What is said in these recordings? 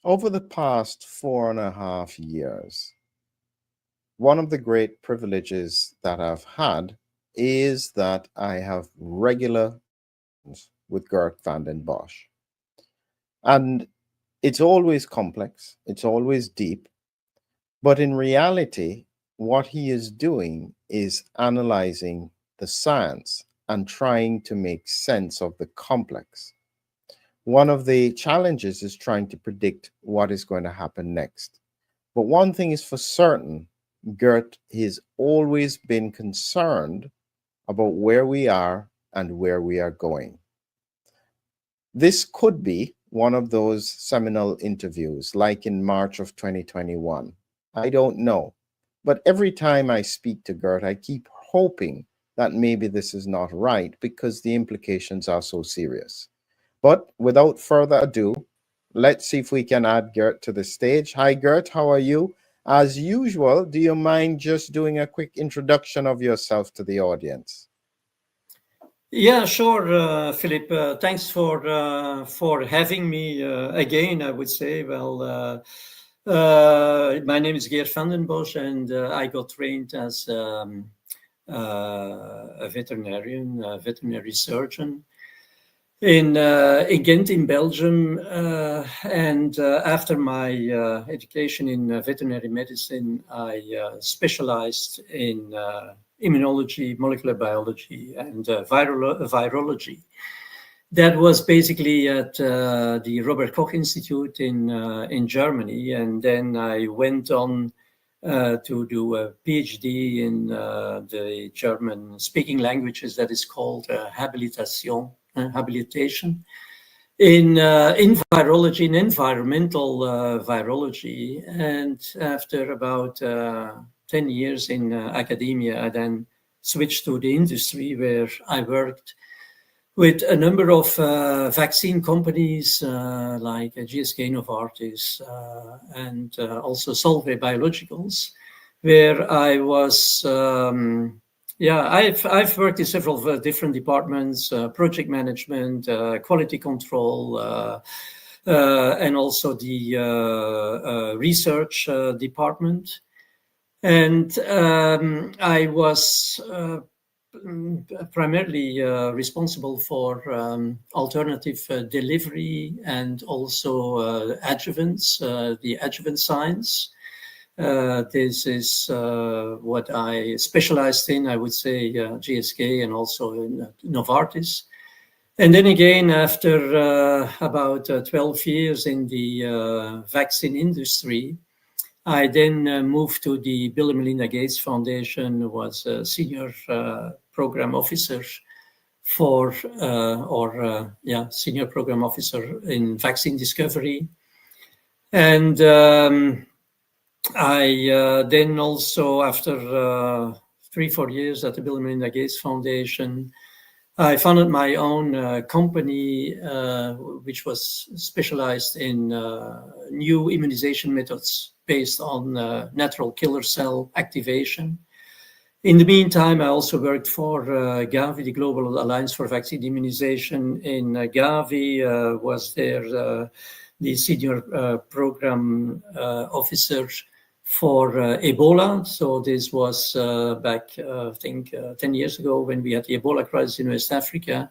Over the past 4.5 years, one of the great privileges that I've had is that I have regular with Geert Vanden Bossche. And it's always complex, it's always deep, but in reality, what he is doing is analyzing the science and trying to make sense of the complex. One of the challenges is trying to predict what is going to happen next. But one thing is for certain, Gert has always been concerned about where we are and where we are going. This could be one of those seminal interviews, like in March of 2021. I don't know. But every time I speak to Gert, I keep hoping that maybe this is not right because the implications are so serious. But without further ado, let's see if we can add Gert to the stage. Hi, Gert, how are you? As usual, do you mind just doing a quick introduction of yourself to the audience? Yeah, sure, Philip. Thanks for having me again. I would say, my name is Geert Vanden Bossche, and I got trained as a veterinarian, a veterinary surgeon in Ghent in Belgium, and after my education in veterinary medicine, I specialized in immunology, molecular biology, and virology. That was basically at the Robert Koch Institute in Germany, and then I went on to do a PhD in the German-speaking languages that is called habilitation in virology and environmental virology. And after about 10 years in academia, I then switched to the industry where I worked with a number of vaccine companies like GSK, Novartis, and also Solvay Biologicals, where I was, I've worked in several different departments, project management, quality control, and also the research department. And I was primarily responsible for alternative delivery and also adjuvants, the adjuvant science. This is what I specialized in, I would say, GSK and also in Novartis. And then again, after about 12 years in the vaccine industry, I then moved to the Bill and Melinda Gates Foundation, was a senior program officer senior program officer in vaccine discovery. And I then also, after 3-4 years at the Bill and Melinda Gates Foundation, I founded my own company, which was specialized in new immunization methods based on natural killer cell activation. In the meantime, I also worked for Gavi, the Global Alliance for Vaccine Immunization. In Gavi, was there the senior program officer for Ebola. So this was back, I think, 10 years ago when we had the Ebola crisis in West Africa,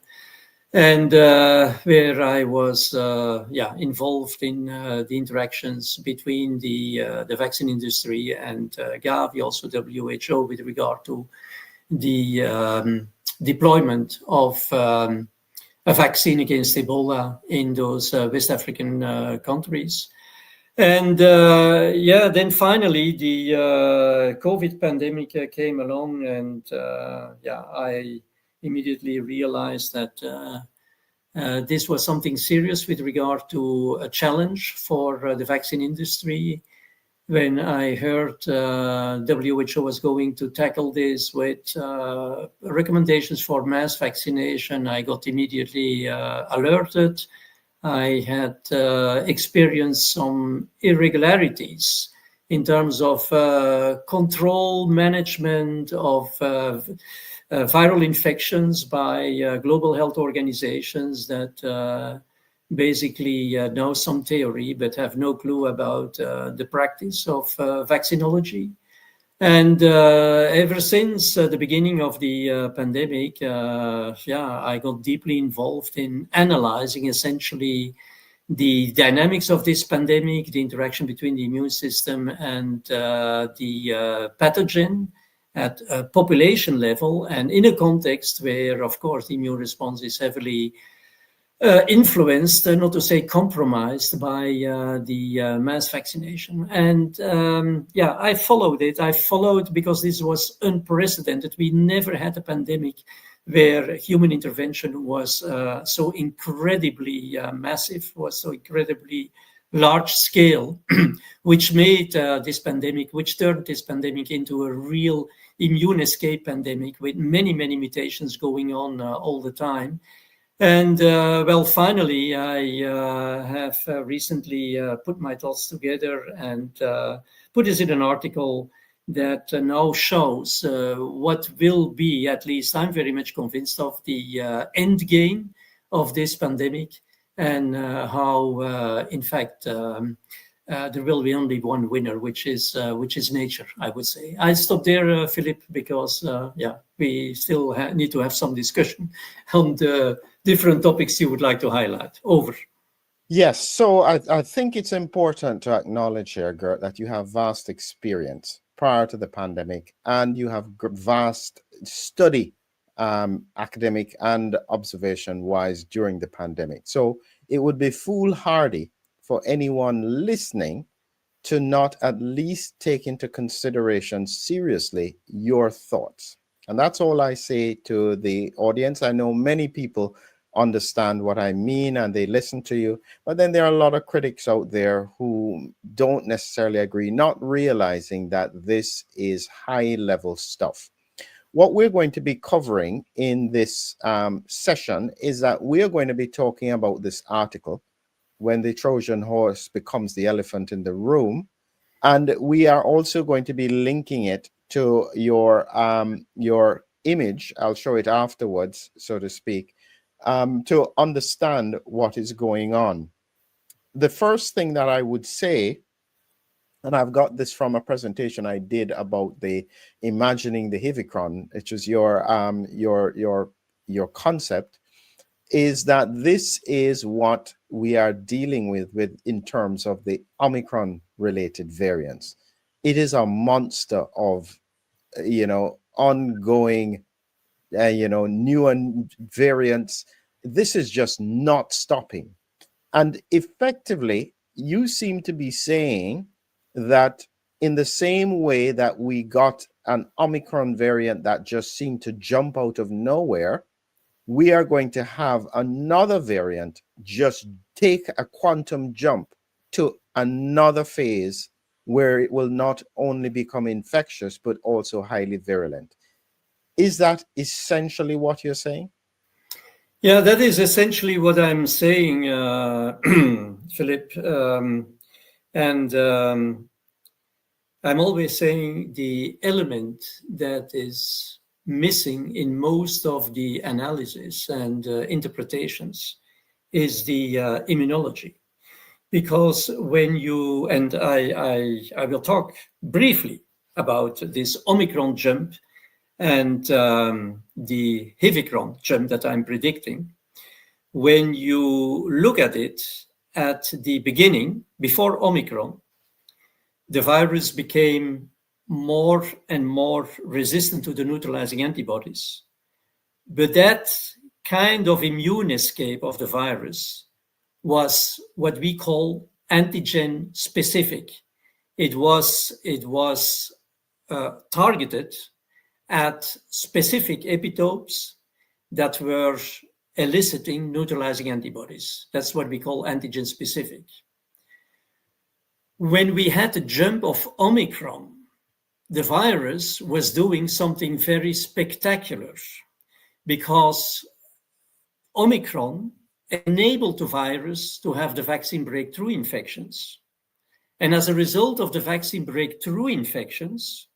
and where I was involved in the interactions between the vaccine industry and Gavi, also WHO, with regard to the deployment of a vaccine against Ebola in those West African countries. And then finally the COVID pandemic came along, and I immediately realized that this was something serious with regard to a challenge for the vaccine industry. When I heard WHO was going to tackle this with recommendations for mass vaccination, I got immediately alerted. I had experienced some irregularities in terms of control management of viral infections by global health organizations that basically know some theory but have no clue about the practice of vaccinology. And ever since the beginning of the pandemic, I got deeply involved in analyzing essentially the dynamics of this pandemic, the interaction between the immune system and the pathogen at a population level, and in a context where, of course, the immune response is heavily influenced, not to say compromised, by the mass vaccination. And I followed it. I followed because this was unprecedented. We never had a pandemic where human intervention was so incredibly massive, was so incredibly large scale, which made which turned this pandemic into a real immune escape pandemic with many, many mutations going on all the time. And finally, I have recently put my thoughts together and put this in an article that now shows what will be, at least I'm very much convinced of, the end game of this pandemic, and how, in fact, there will be only one winner, which is nature, I would say. I stop there, Philip, because we still need to have some discussion on the different topics you would like to highlight. Over. Yes, so I think it's important to acknowledge here, Geert, that you have vast experience prior to the pandemic, and you have vast study, academic and observation-wise, during the pandemic. So it would be foolhardy for anyone listening to not at least take into consideration seriously your thoughts. And that's all I say to the audience. I know many people understand what I mean and they listen to you, but then there are a lot of critics out there who don't necessarily agree, not realizing that this is high-level stuff. What we're going to be covering in this session is that we're going to be talking about this article, When the Trojan Horse Becomes the Elephant in the Room, and we are also going to be linking it to your image. I'll show it afterwards, so to speak, to understand what is going on. The first thing that I would say, and I've got this from a presentation I did about the imagining the Hivicron, which is your concept, is that this is what we are dealing with in terms of the Omicron related variants. It is a monster of, ongoing, new variants. This is just not stopping. And effectively, you seem to be saying that in the same way that we got an Omicron variant that just seemed to jump out of nowhere, we are going to have another variant just take a quantum jump to another phase where it will not only become infectious, but also highly virulent. Is that essentially what you're saying? Yeah, that is essentially what I'm saying, Philip. I'm always saying the element that is missing in most of the analysis and interpretations is the immunology. Because when you, and I will talk briefly about this Omicron jump and the Hivicron jump that I'm predicting. When you look at it at the beginning, before Omicron, the virus became more and more resistant to the neutralizing antibodies. But that kind of immune escape of the virus was what we call antigen specific. It was targeted at specific epitopes that were eliciting neutralizing antibodies. That's what we call antigen specific. When we had the jump of Omicron, the virus was doing something very spectacular because Omicron enabled the virus to have the vaccine breakthrough infections. And as a result of the vaccine breakthrough infections,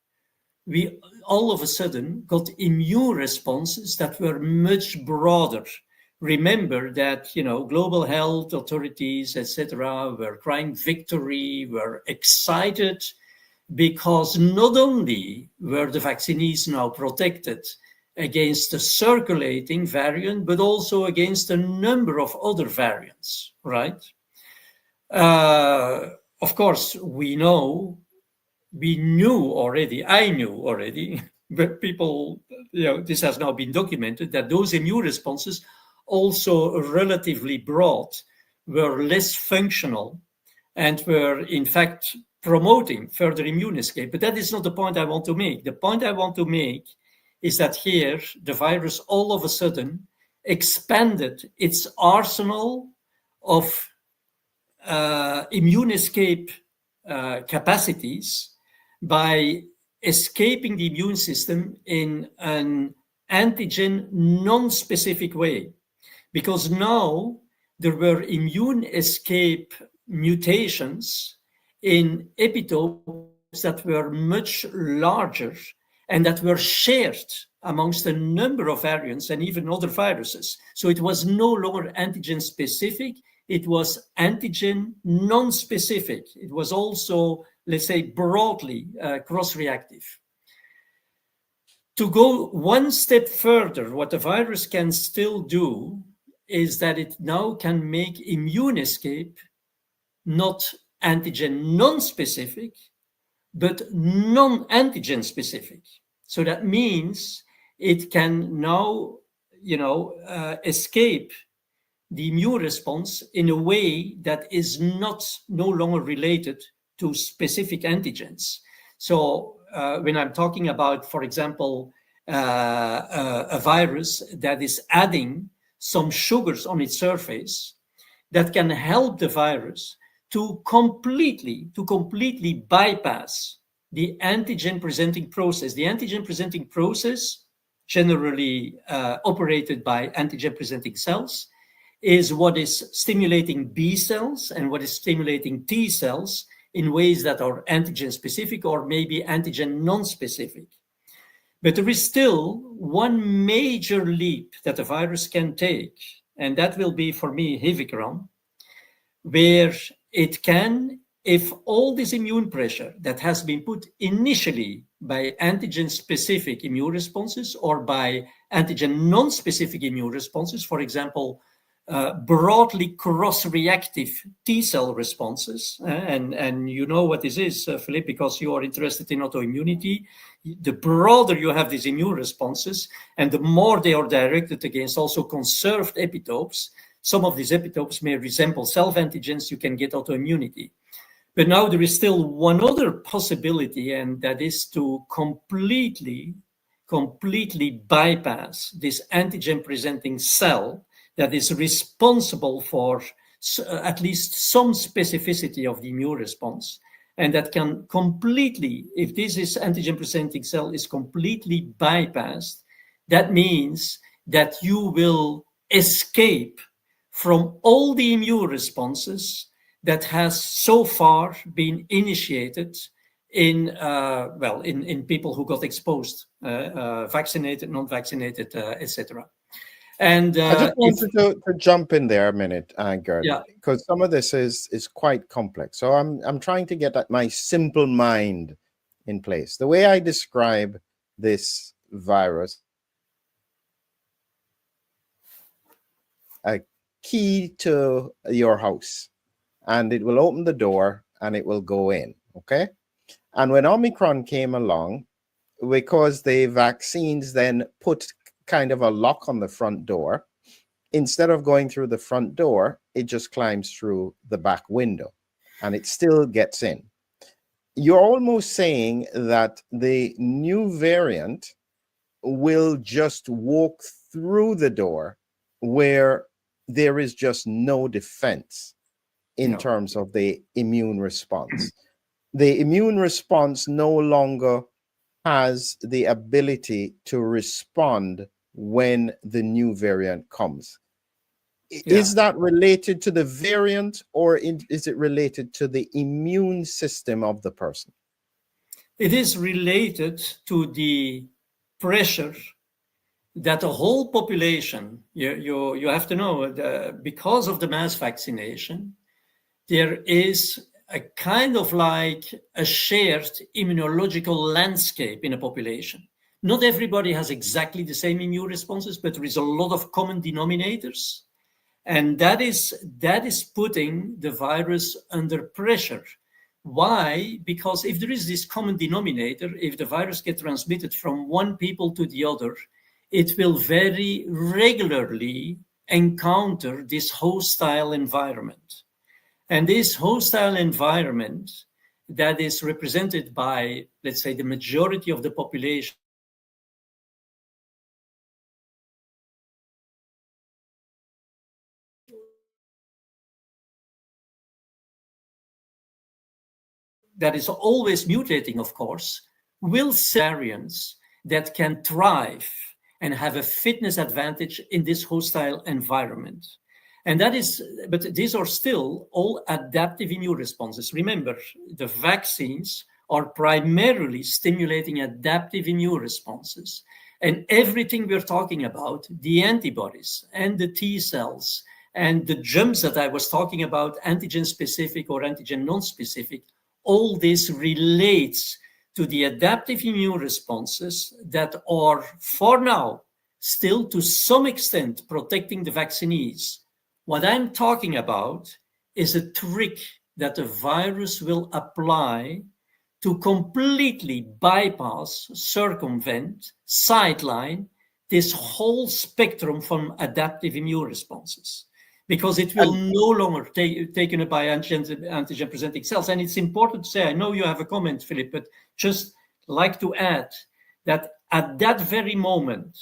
we all of a sudden got immune responses that were much broader, remember that, global health authorities, etc., were crying victory, were excited, because not only were the vaccinees now protected against the circulating variant, but also against a number of other variants, right? Of course, I knew already, but people, this has now been documented, that those immune responses, also relatively broad, were less functional and were in fact promoting further immune escape. But that is not the point I want to make. The point I want to make is that here the virus all of a sudden expanded its arsenal of immune escape capacities by escaping the immune system in an antigen non-specific way. Because now there were immune escape mutations in epitopes that were much larger and that were shared amongst a number of variants and even other viruses. So it was no longer antigen specific, it was antigen non-specific. It was also, let's say, broadly cross-reactive. To go one step further, what the virus can still do is that it now can make immune escape not antigen non-specific, but non-antigen specific. So that means it can now, escape the immune response in a way that is no longer related to specific antigens. So when I'm talking about, for example, a virus that is adding some sugars on its surface, that can help the virus to completely bypass the antigen presenting process. The antigen presenting process, generally operated by antigen presenting cells, is what is stimulating B cells and what is stimulating T cells in ways that are antigen specific or maybe antigen non-specific. But there is still one major leap that the virus can take, and that will be, for me, Hivicron, where it can, if all this immune pressure that has been put initially by antigen-specific immune responses or by antigen non-specific immune responses, for example, broadly cross-reactive T-cell responses, and you know what this is, Philippe, because you are interested in autoimmunity. The broader you have these immune responses, and the more they are directed against also conserved epitopes, some of these epitopes may resemble self-antigens, you can get autoimmunity. But now there is still one other possibility, and that is to completely bypass this antigen-presenting cell that is responsible for at least some specificity of the immune response, and that can completely, if this is antigen-presenting cell is completely bypassed, that means that you will escape from all the immune responses that has so far been initiated in people who got exposed, vaccinated, non-vaccinated, etc. And I just wanted to jump in there a minute, Geert, yeah, because some of this is quite complex. So I'm trying to get my simple mind in place. The way I describe this virus, a key to your house, and it will open the door and it will go in. Okay. And when Omicron came along, because the vaccines then put kind of a lock on the front door, instead of going through the front door, it just climbs through the back window and it still gets in. You're almost saying that the new variant will just walk through the door where there is just no defense in terms of the immune response. The immune response no longer has the ability to respond when the new variant comes. Is that related to the variant, or is it related to the immune system of the person? It is related to the pressure that the whole population, you have to know, because of the mass vaccination, there is a kind of like a shared immunological landscape in a population. Not everybody has exactly the same immune responses, but there is a lot of common denominators. And that is putting the virus under pressure. Why? Because if there is this common denominator, if the virus gets transmitted from one people to the other, it will very regularly encounter this hostile environment. And this hostile environment that is represented by, let's say, the majority of the population that is always mutating, of course, will variants that can thrive and have a fitness advantage in this hostile environment. And that is, but these are still all adaptive immune responses. Remember, the vaccines are primarily stimulating adaptive immune responses. And everything we're talking about, the antibodies and the T cells and the jumps that I was talking about, antigen specific or antigen non-specific, all this relates to the adaptive immune responses that are, for now, still to some extent protecting the vaccinees. What I'm talking about is a trick that the virus will apply to completely bypass, circumvent, sideline this whole spectrum from adaptive immune responses, because it will no longer taken up by antigen presenting cells. And it's important to say, I know you have a comment, Philip, but just like to add that at that very moment,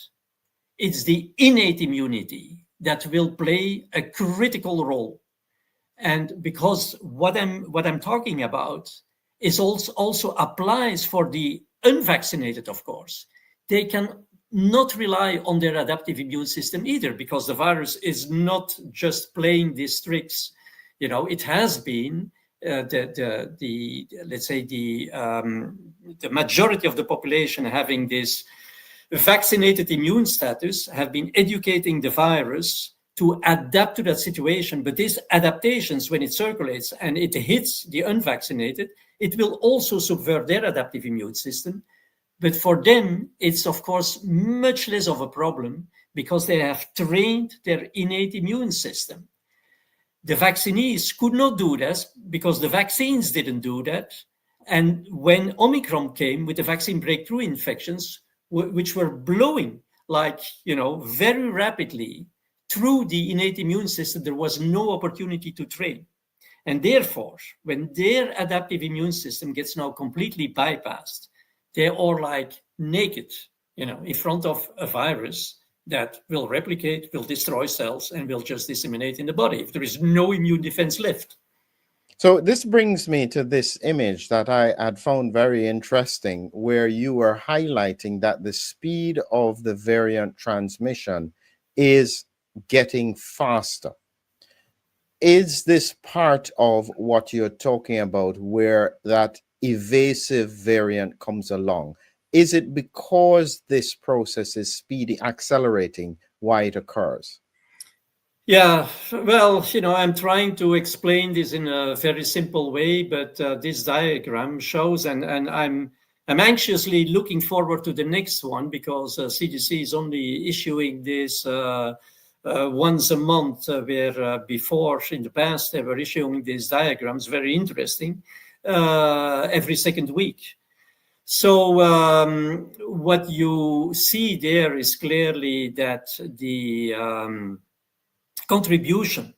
it's the innate immunity that will play a critical role. And because what I'm talking about is also applies for the unvaccinated, of course. They can not rely on their adaptive immune system either, because the virus is not just playing these tricks. You know, it has been let's say the majority of the population having this vaccinated immune status have been educating the virus to adapt to that situation. But these adaptations, when it circulates and it hits the unvaccinated, it will also subvert their adaptive immune system. But for them, it's of course much less of a problem because they have trained their innate immune system. The vaccinees could not do this because the vaccines didn't do that. And when Omicron came with the vaccine breakthrough infections, which were blowing like, very rapidly through the innate immune system, there was no opportunity to train. And therefore, when their adaptive immune system gets now completely bypassed, they are like naked, in front of a virus that will replicate, will destroy cells, and will just disseminate in the body if there is no immune defense left. So this brings me to this image that I had found very interesting, where you were highlighting that the speed of the variant transmission is getting faster. Is this part of what you're talking about, where that evasive variant comes along? Is it because this process is speedy, accelerating, why it occurs? Yeah, well, I'm trying to explain this in a very simple way, but this diagram shows, and I'm anxiously looking forward to the next one, because CDC is only issuing this once a month, where before, in the past, they were issuing these diagrams, very interesting, every second week. So what you see there is clearly that the contribution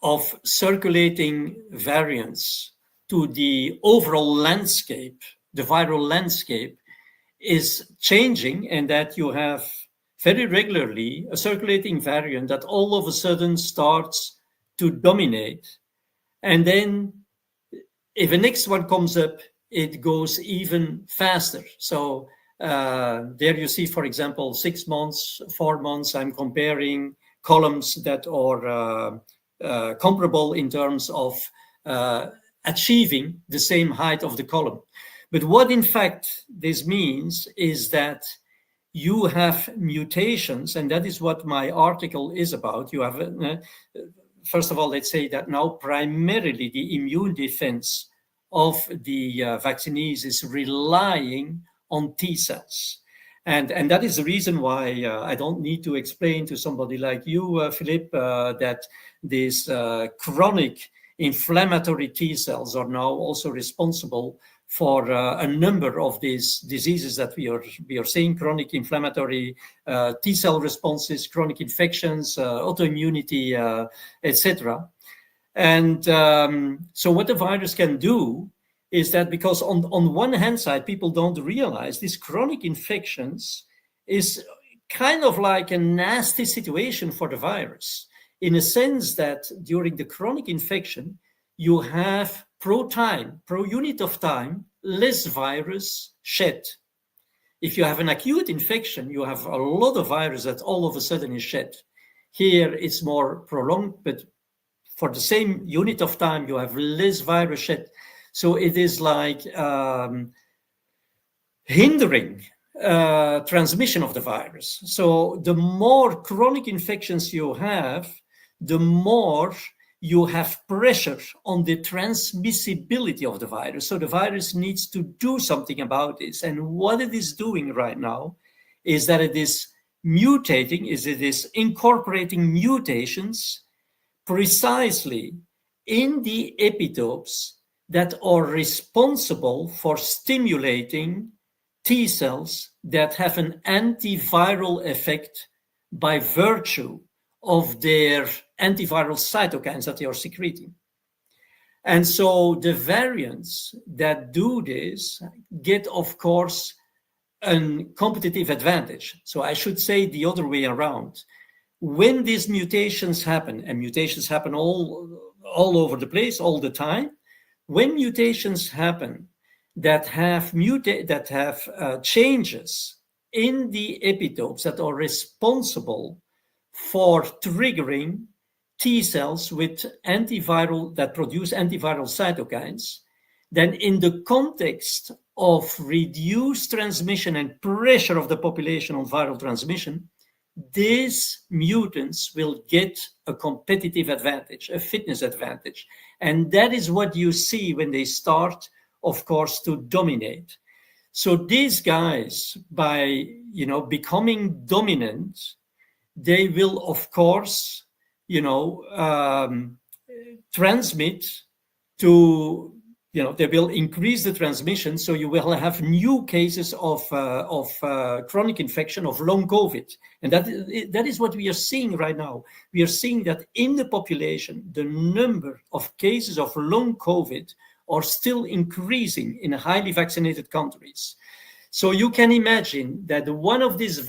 of circulating variants to the overall landscape, the viral landscape, is changing, and that you have very regularly a circulating variant that all of a sudden starts to dominate. And then if the next one comes up, it goes even faster. So there you see, for example, 6 months, 4 months, I'm comparing columns that are comparable in terms of achieving the same height of the column. But what in fact this means is that you have mutations, and that is what my article is about. You have, first of all, let's say that now primarily the immune defense of the vaccinees is relying on T cells. And that is the reason why I don't need to explain to somebody like you, Philippe, that these chronic inflammatory T cells are now also responsible for a number of these diseases that we are seeing: chronic inflammatory T cell responses, chronic infections, autoimmunity, etc. And so what the virus can do is that, because on one hand side, people don't realize these chronic infections is kind of like a nasty situation for the virus, in a sense that during the chronic infection, you have per unit of time, less virus shed. If you have an acute infection, you have a lot of virus that all of a sudden is shed. Here it's more prolonged, but for the same unit of time, you have less virus shed. So it is like hindering transmission of the virus. So the more chronic infections you have, the more you have pressure on the transmissibility of the virus. So the virus needs to do something about this. And what it is doing right now is that it is mutating, it is incorporating mutations precisely in the epitopes that are responsible for stimulating T cells that have an antiviral effect by virtue of their antiviral cytokines that they are secreting. And so the variants that do this get, of course, a competitive advantage. So I should say the other way around. When these mutations happen, and mutations happen all over the place all the time, when mutations happen that have changes in the epitopes that are responsible for triggering T cells with that produce antiviral cytokines, then in the context of reduced transmission and pressure of the population on viral transmission, these mutants will get a competitive advantage, a fitness advantage. And that is what you see when they start, of course, to dominate. So these guys, by becoming dominant, they will, of course, transmit to, they will increase the transmission. So you will have new cases of chronic infection, of long COVID. And that is what we are seeing right now. We are seeing that in the population, the number of cases of long COVID are still increasing in highly vaccinated countries. So you can imagine that if one of these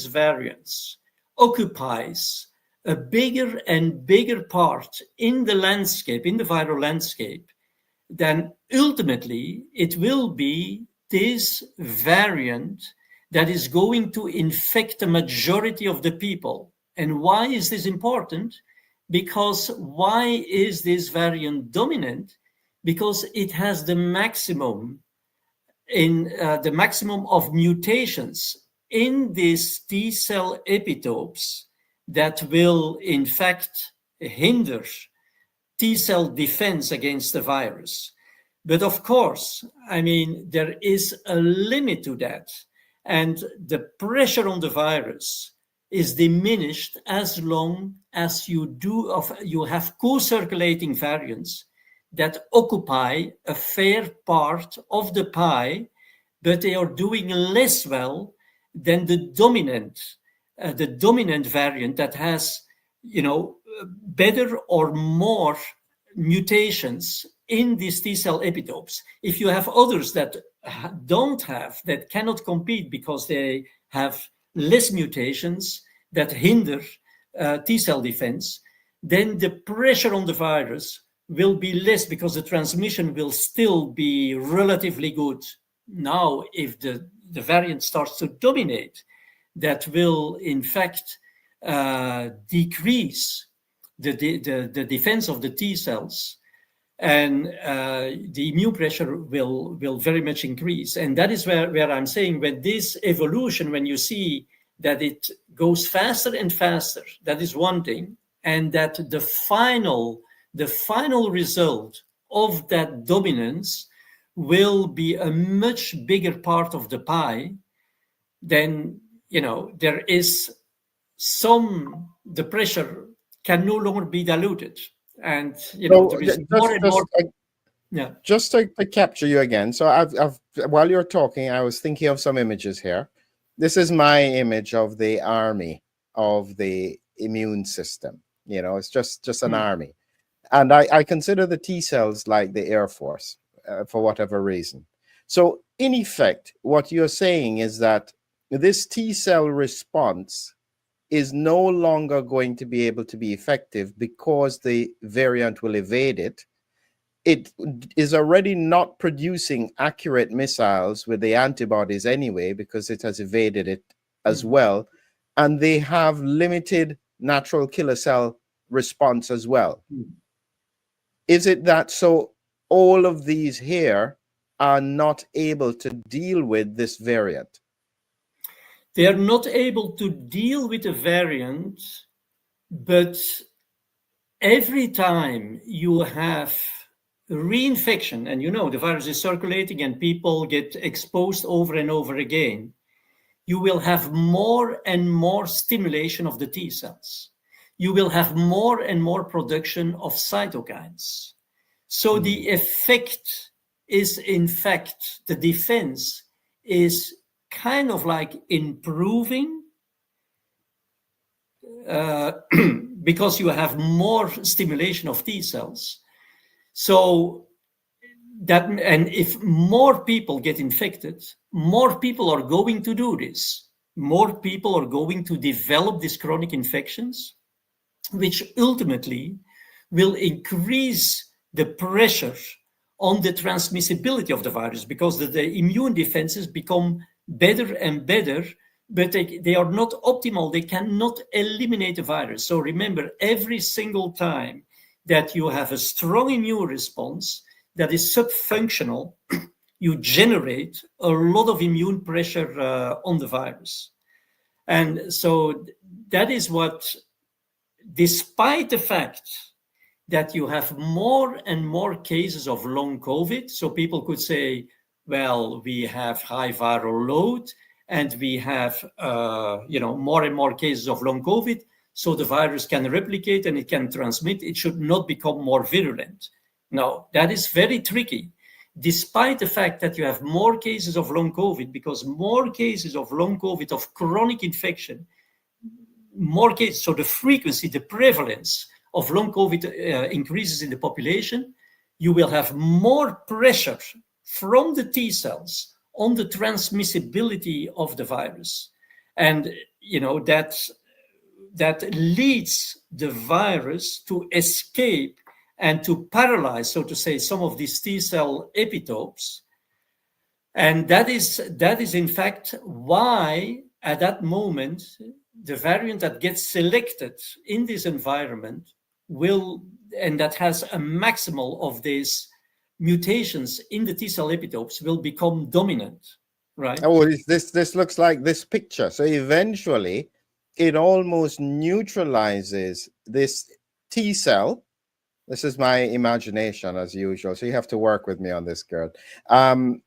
variants occupies a bigger and bigger part in the landscape, in the viral landscape, then ultimately it will be this variant that is going to infect the majority of the people. And why is this important? Because why is this variant dominant? Because it has the maximum of mutations in these T cell epitopes that will in fact hinder T cell defense against the virus. But of course, there is a limit to that. And the pressure on the virus is diminished as long as you have co-circulating variants that occupy a fair part of the pie, but they are doing less well than the dominant variant that has, better or more mutations in these T cell epitopes. If you have others that cannot compete because they have less mutations that hinder T cell defense, then the pressure on the virus will be less because the transmission will still be relatively good. Now, if the variant starts to dominate, that will in fact decrease the defense of the T cells. and the immune pressure will very much increase. And that is where I'm saying, when this evolution, when you see that it goes faster and faster, that is one thing, and that the final result of that dominance will be a much bigger part of the pie, then there is the pressure can no longer be diluted, and So there is more and more. Yeah. Just to capture you again. So I've while you're talking, I was thinking of some images here. This is my image of the army of the immune system. It's just an army. And I consider the T cells like the Air Force for whatever reason. So in effect, what you're saying is that this T cell response is no longer going to be able to be effective because the variant will evade it. It is already not producing accurate missiles with the antibodies anyway, because it has evaded it as well. And they have limited natural killer cell response as well. Is it that so all of these here are not able to deal with this variant? They are not able to deal with a variant, but every time you have reinfection, and the virus is circulating and people get exposed over and over again, you will have more and more stimulation of the T cells. You will have more and more production of cytokines. So the effect is, in fact, the defense is kind of like improving because you have more stimulation of T cells. So and if more people get infected, more people are going to do this. More people are going to develop these chronic infections, which ultimately will increase the pressure on the transmissibility of the virus, because the immune defenses become better and better, but they are not optimal. They cannot eliminate the virus. So remember, every single time that you have a strong immune response that is subfunctional, you generate a lot of immune pressure on the virus. And so that is what, despite the fact that you have more and more cases of long COVID, so people could say, well, we have high viral load and we have more and more cases of long COVID, so the virus can replicate and it can transmit. It should not become more virulent. No, that is very tricky. Despite the fact that you have more cases of long COVID, because more cases of long COVID, of chronic infection, more cases, so the frequency, the prevalence of long COVID increases in the population, you will have more pressure from the T cells on the transmissibility of the virus. And, that leads the virus to escape and to paralyze, so to say, some of these T cell epitopes. And that is in fact why at that moment, the variant that gets selected in this environment and that has a maximal of these mutations in the T cell epitopes will become dominant, right? Oh, this looks like this picture. So eventually it almost neutralizes this T cell. This is my imagination as usual. So you have to work with me on this, Geert. And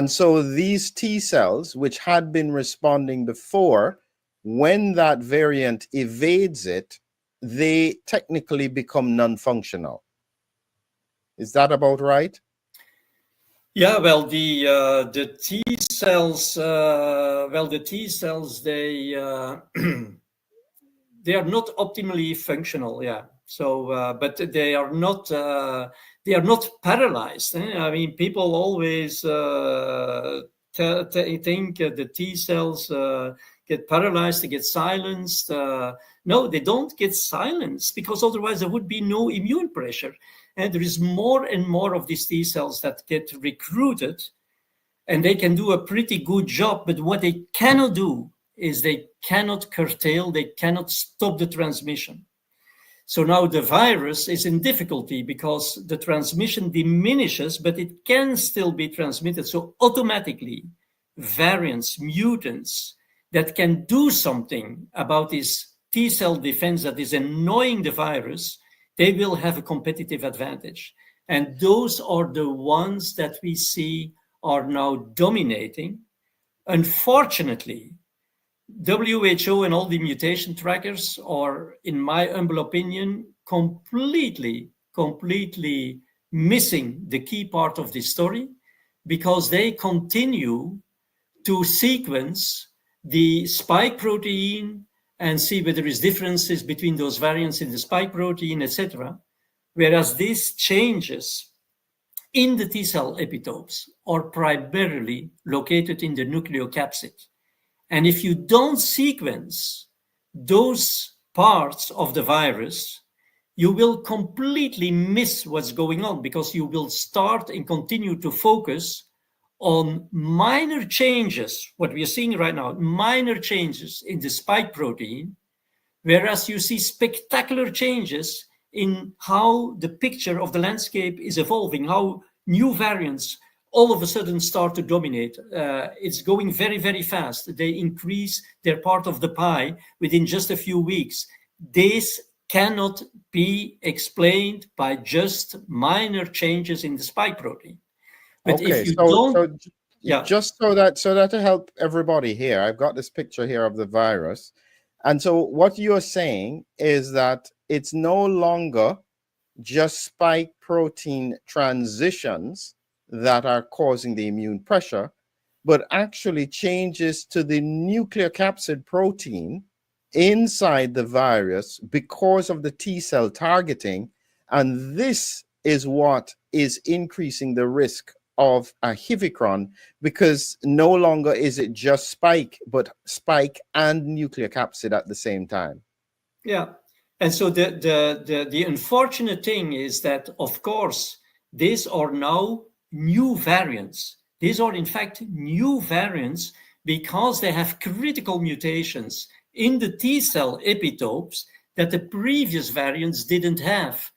so these T cells, which had been responding before, when that variant evades it, they technically become non-functional. Is that about right? Yeah, well, the T cells, they they are not optimally functional. Yeah. So, but they are not paralyzed. I mean, people always think the T cells get paralyzed, they get silenced. No, they don't get silenced, because otherwise there would be no immune pressure. And there is more and more of these T cells that get recruited, and they can do a pretty good job. But what they cannot do is they cannot curtail, they cannot stop the transmission. So now the virus is in difficulty because the transmission diminishes, but it can still be transmitted. So automatically, variants, mutants that can do something about this T cell defense that is annoying the virus, they will have a competitive advantage. And those are the ones that we see are now dominating. Unfortunately, WHO and all the mutation trackers are, in my humble opinion, completely missing the key part of the story, because they continue to sequence the spike protein and see whether there is differences between those variants in the spike protein, etc. Whereas these changes in the T cell epitopes are primarily located in the nucleocapsid. And if you don't sequence those parts of the virus, you will completely miss what's going on, because you will start and continue to focus on minor changes, what we are seeing right now, minor changes in the spike protein, whereas you see spectacular changes in how the picture of the landscape is evolving, how new variants all of a sudden start to dominate. It's going very, very fast. They increase their part of the pie within just a few weeks. This cannot be explained by just minor changes in the spike protein. But Okay, if you don't, just so that to help everybody here, I've got this picture here of the virus. And so what you're saying is that it's no longer just spike protein transitions that are causing the immune pressure, but actually changes to the nucleocapsid protein inside the virus because of the T cell targeting. And this is what is increasing the risk of a Hivicron, because no longer is it just spike, but spike and nucleocapsid at the same time. Yeah. And so the unfortunate thing is that, of course, these are now new variants. These are, in fact, new variants because they have critical mutations in the T cell epitopes that the previous variants didn't have.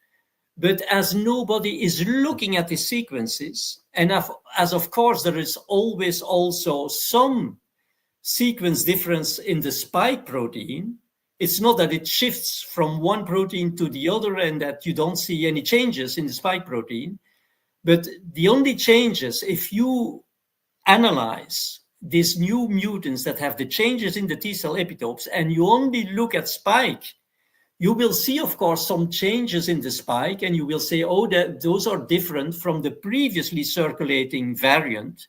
But as nobody is looking at the sequences, and as of course there is always also some sequence difference in the spike protein, it's not that it shifts from one protein to the other and that you don't see any changes in the spike protein. But the only changes, if you analyze these new mutants that have the changes in the T cell epitopes and you only look at spike, you will see, of course, some changes in the spike, and you will say, oh, those are different from the previously circulating variant.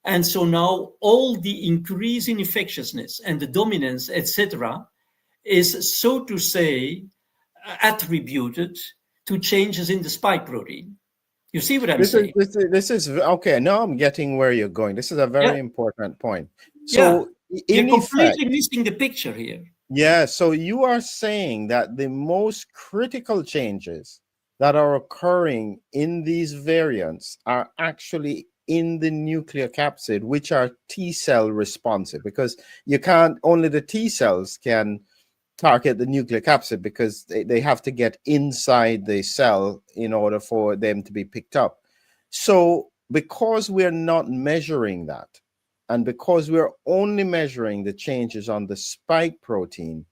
And so now all the increase in infectiousness and the dominance, etc., is, so to say, attributed to changes in the spike protein. You see what I'm saying? This is okay. Now I'm getting where you're going. This is a very important point. So you're completely missing the picture here. Yeah, so you are saying that the most critical changes that are occurring in these variants are actually in the nucleocapsid, which are T cell responsive, because you can't, only the T cells can target the nucleocapsid because they have to get inside the cell in order for them to be picked up. So because we're not measuring that, and because we're only measuring the changes on the spike protein,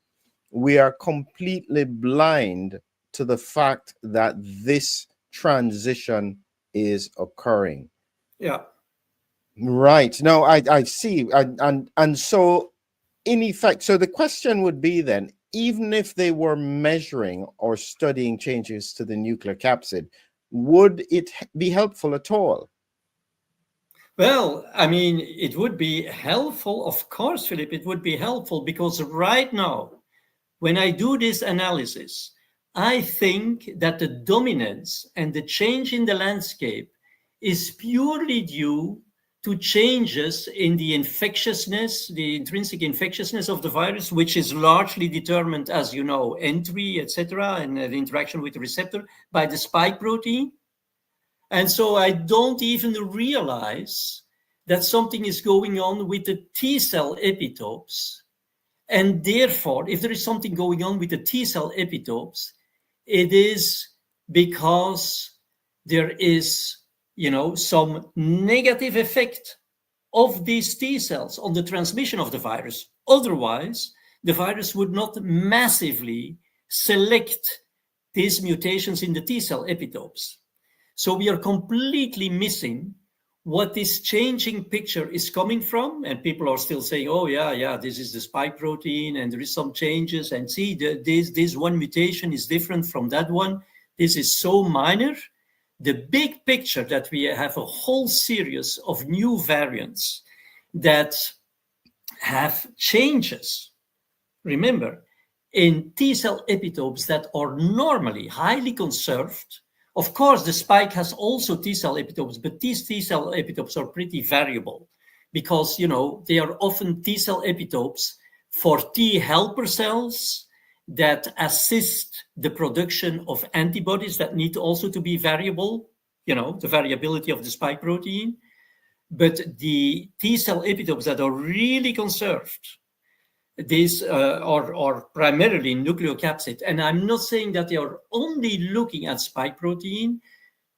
we are completely blind to the fact that this transition is occurring. Yeah. Right. No, I see. And so in effect, so the question would be then, even if they were measuring or studying changes to the nucleocapsid, would it be helpful at all? Well, I mean, it would be helpful. Of course, Philip, it would be helpful, because right now, when I do this analysis, I think that the dominance and the change in the landscape is purely due to changes in the infectiousness, the intrinsic infectiousness of the virus, which is largely determined, as you know, entry, etc., and the interaction with the receptor by the spike protein. And so I don't even realize that something is going on with the T cell epitopes. And therefore, if there is something going on with the T cell epitopes, it is because there is, some negative effect of these T cells on the transmission of the virus. Otherwise, the virus would not massively select these mutations in the T cell epitopes. So we are completely missing what this changing picture is coming from. And people are still saying, oh, yeah, this is the spike protein and there is some changes. And see, this one mutation is different from that one. This is so minor. The big picture that we have a whole series of new variants that have changes. Remember, in T cell epitopes that are normally highly conserved. Of course, the spike has also T cell epitopes, but these T cell epitopes are pretty variable because, they are often T cell epitopes for T helper cells that assist the production of antibodies that need also to be variable, the variability of the spike protein. But the T cell epitopes that are really conserved, these are primarily nucleocapsid. And I'm not saying that they are only looking at spike protein.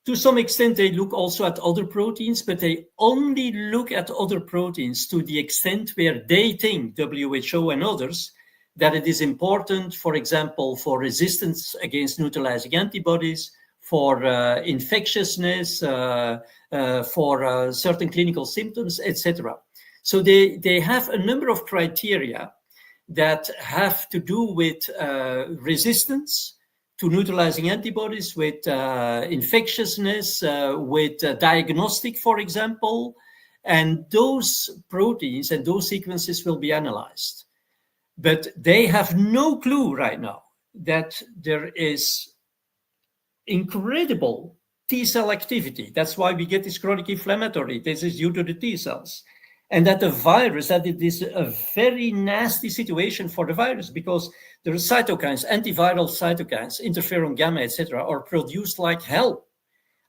To some extent, they look also at other proteins, but they only look at other proteins to the extent where they think, WHO and others, that it is important, for example, for resistance against neutralizing antibodies, for infectiousness, for certain clinical symptoms, etc. So they have a number of criteria that have to do with resistance to neutralizing antibodies, with infectiousness, with diagnostic, for example, and those proteins and those sequences will be analyzed. But they have no clue right now that there is incredible T cell activity. That's why we get this chronic inflammatory. This is due to the T cells. And that the virus, that it is a very nasty situation for the virus because the cytokines, antiviral cytokines, interferon gamma, etc., are produced like hell.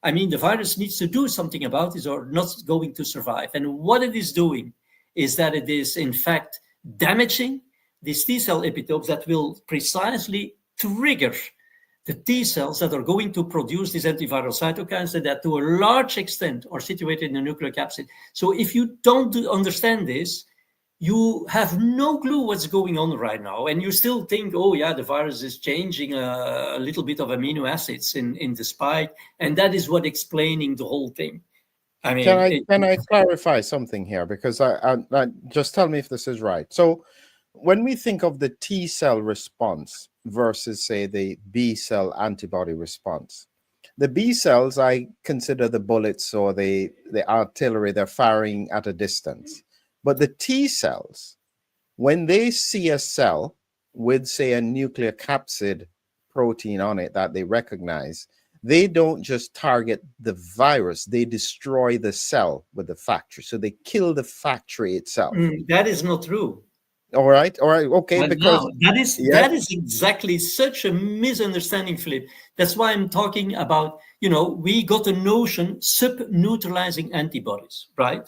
I mean, the virus needs to do something about this or not going to survive. And what it is doing is that it is, in fact, damaging these T cell epitopes that will precisely trigger the T cells that are going to produce these antiviral cytokines and that to a large extent are situated in the nucleocapsid. So if you don't understand this, you have no clue what's going on right now. And you still think, oh yeah, the virus is changing a little bit of amino acids in the spike. And that is what explaining the whole thing. I mean, can I clarify something here? Because I just tell me if this is right. So when we think of the T cell response versus, say, the B cell antibody response, the B cells, I consider the bullets or the artillery, they're firing at a distance. But the T cells, when they see a cell with, say, a nucleocapsid protein on it that they recognize, they don't just target the virus, they destroy the cell with the factory. So they kill the factory itself. That is not true. All right, okay. But because no, that is exactly such a misunderstanding, Philip. That's why I'm talking about, we got a notion sub-neutralizing antibodies, right?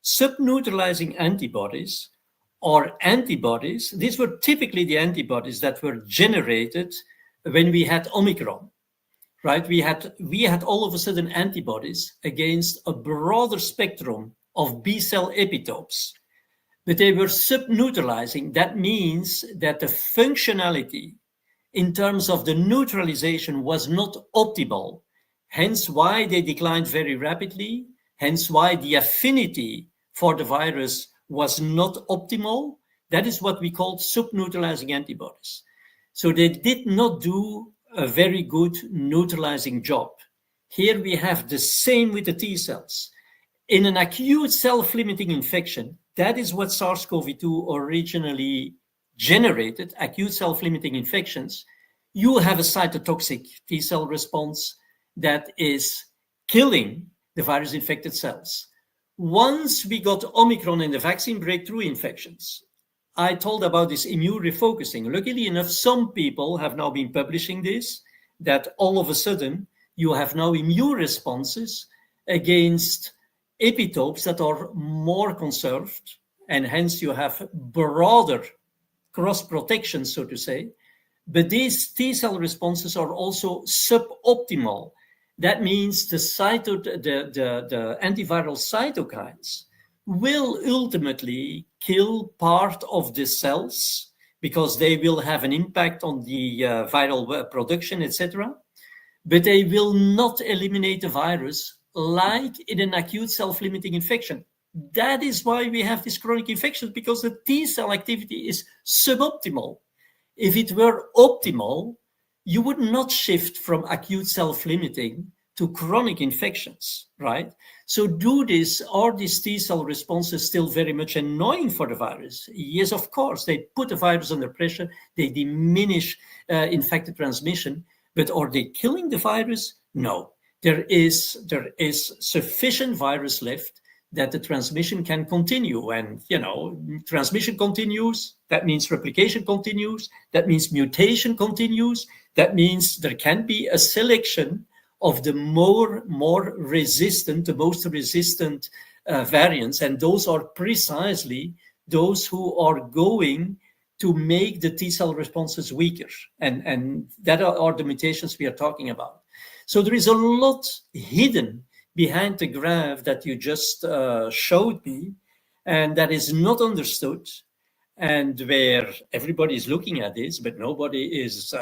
Sub-neutralizing antibodies are antibodies. These were typically the antibodies that were generated when we had Omicron, right? We had all of a sudden antibodies against a broader spectrum of B cell epitopes. But they were sub-neutralizing. That means that the functionality in terms of the neutralization was not optimal, hence why they declined very rapidly, hence why the affinity for the virus was not optimal. That is what we called sub-neutralizing antibodies. So they did not do a very good neutralizing job. Here we have the same with the T cells. In an acute self-limiting infection, that is what SARS-CoV-2 originally generated, acute self-limiting infections. You have a cytotoxic T cell response that is killing the virus-infected cells. Once we got Omicron and the vaccine breakthrough infections, I told about this immune refocusing. Luckily enough, some people have now been publishing this, that all of a sudden you have now immune responses against epitopes that are more conserved, and hence you have broader cross protection, so to say, But these T cell responses are also suboptimal. That means the antiviral cytokines will ultimately kill part of the cells because they will have an impact on the viral production, etc. But they will not eliminate the virus like in an acute self-limiting infection. That is why we have these chronic infections, because the T cell activity is suboptimal. If it were optimal, you would not shift from acute self-limiting to chronic infections, right? So are these T cell responses still very much annoying for the virus? Yes, of course. They put the virus under pressure, they diminish infected transmission, but are they killing the virus? No. There is sufficient virus left that the transmission can continue. And, transmission continues. That means replication continues. That means mutation continues. That means there can be a selection of the more resistant, the most resistant variants. And those are precisely those who are going to make the T cell responses weaker. And that are the mutations we are talking about. So there is a lot hidden behind the graph that you just showed me, and that is not understood, and where everybody is looking at this, but nobody is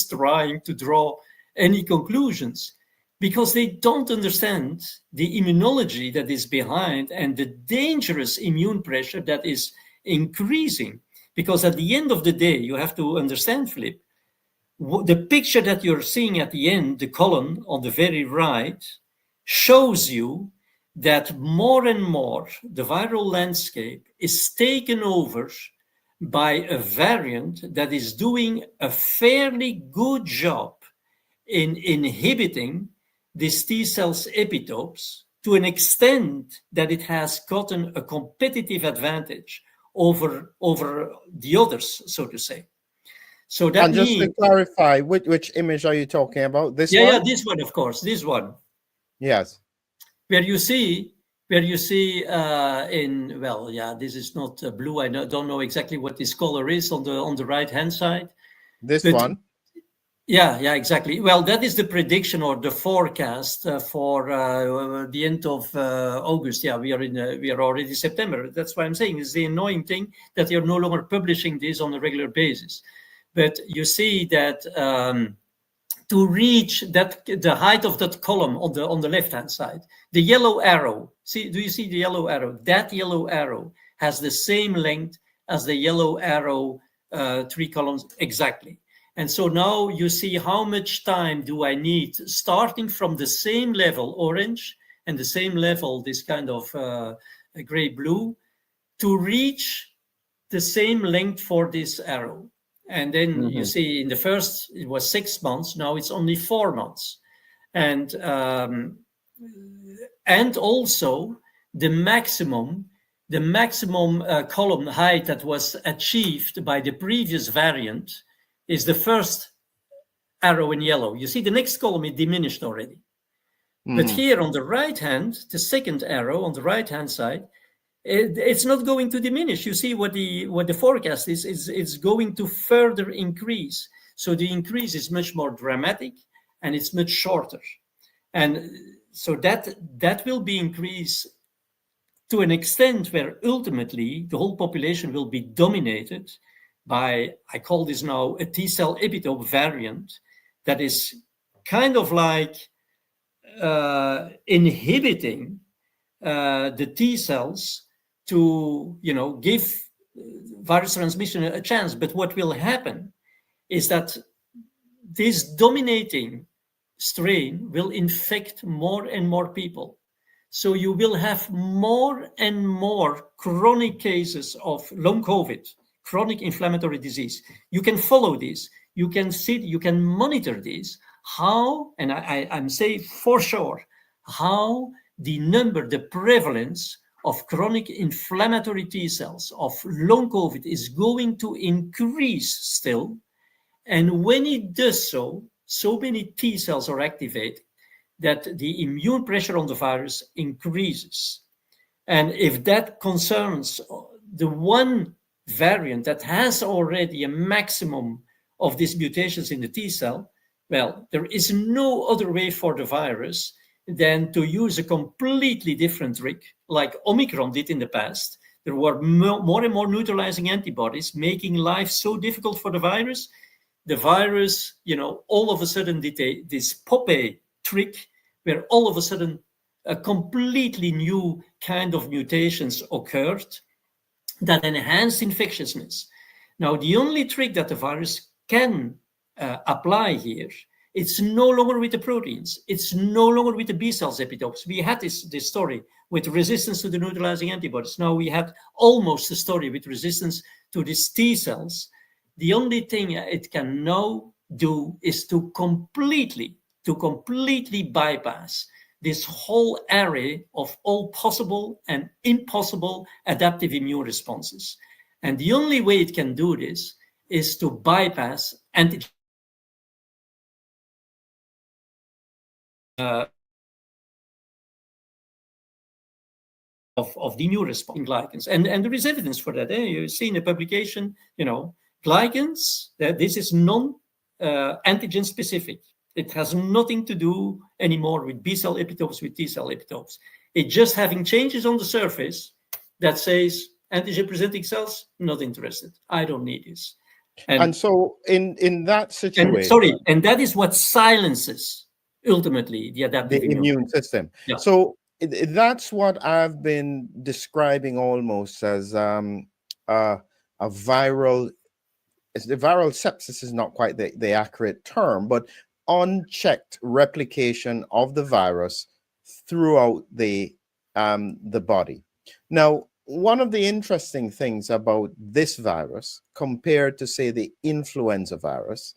trying to draw any conclusions, because they don't understand the immunology that is behind and the dangerous immune pressure that is increasing. Because at the end of the day, you have to understand, Philip, the picture that you're seeing at the end, the column on the very right, shows you that more and more the viral landscape is taken over by a variant that is doing a fairly good job in inhibiting these T cells epitopes to an extent that it has gotten a competitive advantage over the others, so to say. So that And just to clarify, which image are you talking about? This one? Yeah, this one, of course, this one. Yes. Where you see this is not blue. I don't know exactly what this color is on the right hand side. This one. Yeah, exactly. Well, that is the prediction or the forecast for the end of August. Yeah, we are already September. That's why I'm saying it's the annoying thing that they are no longer publishing this on a regular basis. But you see that to reach the height of that column on the left hand side, the yellow arrow. Do you see the yellow arrow? That yellow arrow has the same length as the yellow arrow 3 columns exactly. And so now you see how much time do I need, starting from the same level, orange, and the same level, this kind of gray-blue, to reach the same length for this arrow. And then you see in the first, it was 6 months, now it's only 4 months. And also the maximum column height that was achieved by the previous variant is the first arrow in yellow. You see the next column is diminished already. But here on the right hand, the second arrow on the right hand side, it's not going to diminish. You see what the forecast is it's going to further increase. So the increase is much more dramatic and it's much shorter. And so that will be increased to an extent where ultimately the whole population will be dominated by, I call this now a T cell epitope variant that is kind of like inhibiting the T cells to, give virus transmission a chance. But what will happen is that this dominating strain will infect more and more people. So you will have more and more chronic cases of long COVID, chronic inflammatory disease. You can follow this. You can monitor this. How, and I'm saying for sure, how the prevalence of chronic inflammatory T cells of long COVID is going to increase still. And when it does so many T cells are activated that the immune pressure on the virus increases. And if that concerns the one variant that has already a maximum of these mutations in the T cell, well, there is no other way for the virus than to use a completely different trick, like Omicron did in the past. There were more and more neutralizing antibodies, making life so difficult for the virus. The virus, all of a sudden did this Popeye trick, where all of a sudden a completely new kind of mutations occurred that enhanced infectiousness. Now, the only trick that the virus can apply here, it's no longer with the proteins. It's no longer with the B cells epitopes. We had this story with resistance to the neutralizing antibodies. Now we had almost a story with resistance to these T cells. The only thing it can now do is to completely bypass this whole array of all possible and impossible adaptive immune responses. And the only way it can do this is to bypass antigen of the immune response in glycans. And there is evidence for that. You see in a publication, glycans, that this is non-antigen specific. It has nothing to do anymore with B cell epitopes, with T cell epitopes. It's just having changes on the surface that says antigen presenting cells, not interested. I don't need this. And so in that situation, and that is what silences ultimately the adaptive immune system. Yeah. So that's what I've been describing almost as a viral. The viral sepsis is not quite the accurate term, but unchecked replication of the virus throughout the body. Now, one of the interesting things about this virus compared to, say, the influenza virus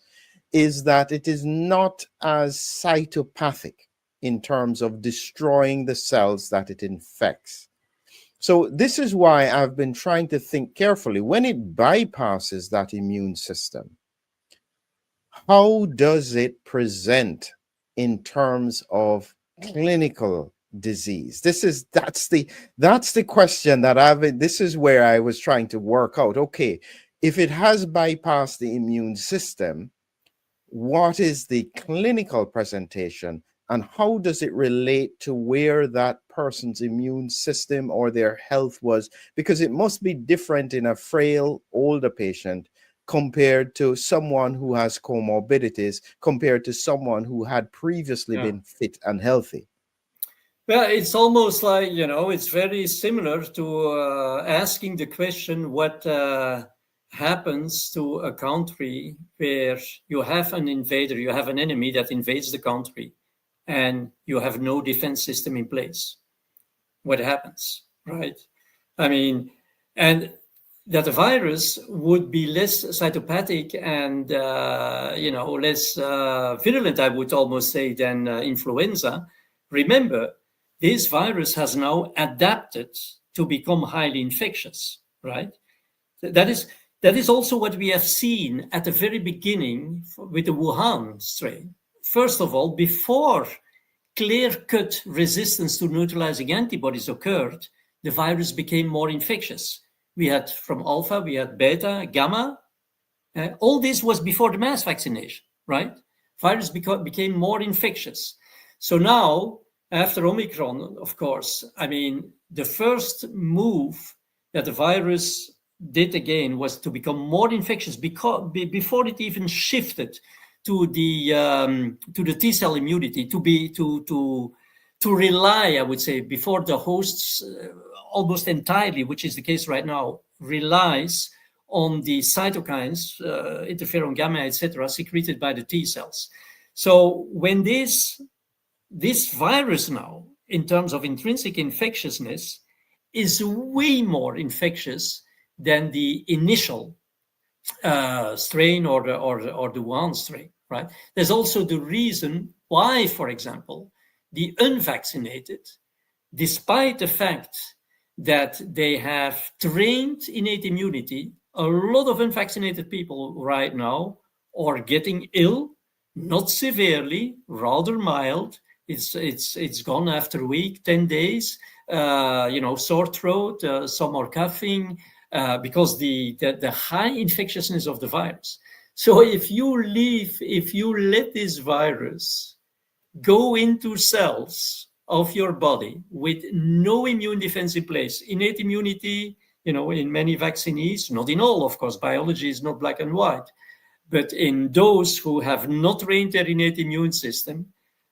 is that it is not as cytopathic in terms of destroying the cells that it infects. So this is why I've been trying to think carefully. When it bypasses that immune system, how does it present in terms of clinical disease? That's the question that this is where I was trying to work out. Okay, if it has bypassed the immune system, what is the clinical presentation and how does it relate to where that person's immune system or their health was? Because it must be different in a frail older patient compared to someone who has comorbidities, compared to someone who had previously been fit and healthy. Well, it's almost like, it's very similar to asking the question what happens to a country where you have an invader, you have an enemy that invades the country, and you have no defense system in place. What happens, right? I mean, and that the virus would be less cytopathic and, less virulent, I would almost say, than influenza. Remember, this virus has now adapted to become highly infectious, right? That is also what we have seen at the very beginning with the Wuhan strain. First of all, before clear-cut resistance to neutralizing antibodies occurred, the virus became more infectious. We had from alpha, we had beta, gamma. All this was before the mass vaccination, right? Virus became more infectious. So now, after Omicron, of course, I mean, the first move that the virus did again was to become more infectious before it even shifted to the T cell immunity, to rely, I would say, before the hosts almost entirely, which is the case right now, relies on the cytokines, interferon gamma, etc., secreted by the T cells. So when this virus now, in terms of intrinsic infectiousness, is way more infectious than the initial strain or the Wuhan strain, right? There's also the reason why, for example, the unvaccinated, despite the fact that they have trained innate immunity, a lot of unvaccinated people right now are getting ill, not severely, rather mild. It's gone after a week, 10 days, sore throat, some are coughing, because the high infectiousness of the virus. So if you let this virus go into cells of your body with no immune defense in place, innate immunity, in many vaccinees, not in all, of course, biology is not black and white, but in those who have not trained their innate immune system,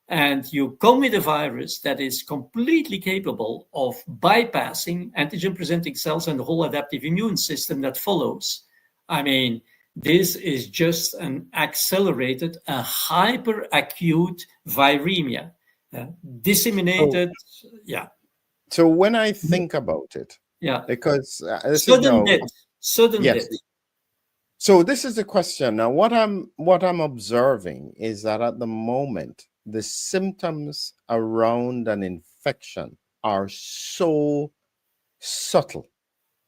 and you come with a virus that is completely capable of bypassing antigen-presenting cells and the whole adaptive immune system that follows, I mean, this is just an accelerated, a hyperacute viremia, disseminated. Yeah. So when I think about it, Yeah. because this is Sudden now, death. Sudden yes. death. So this is the question. Now, what I'm observing is that at the moment, the symptoms around an infection are so subtle.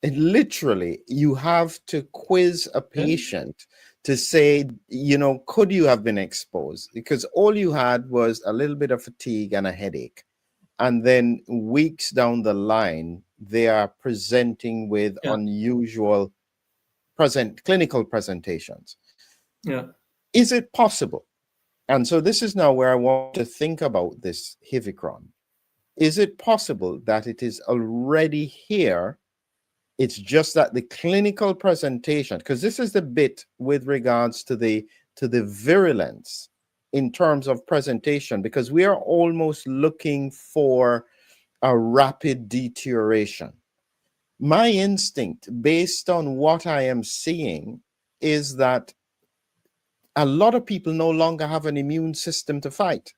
It literally, you have to quiz a patient to say, could you have been exposed? Because all you had was a little bit of fatigue and a headache. And then weeks down the line, they are presenting with unusual clinical presentations. Yeah. Is it possible? And so this is now where I want to think about this Hivicron. Is it possible that it is already here? It's just that the clinical presentation, because this is the bit with regards to the virulence in terms of presentation, because we are almost looking for a rapid deterioration. My instinct, based on what I am seeing, is that a lot of people no longer have an immune system to fight.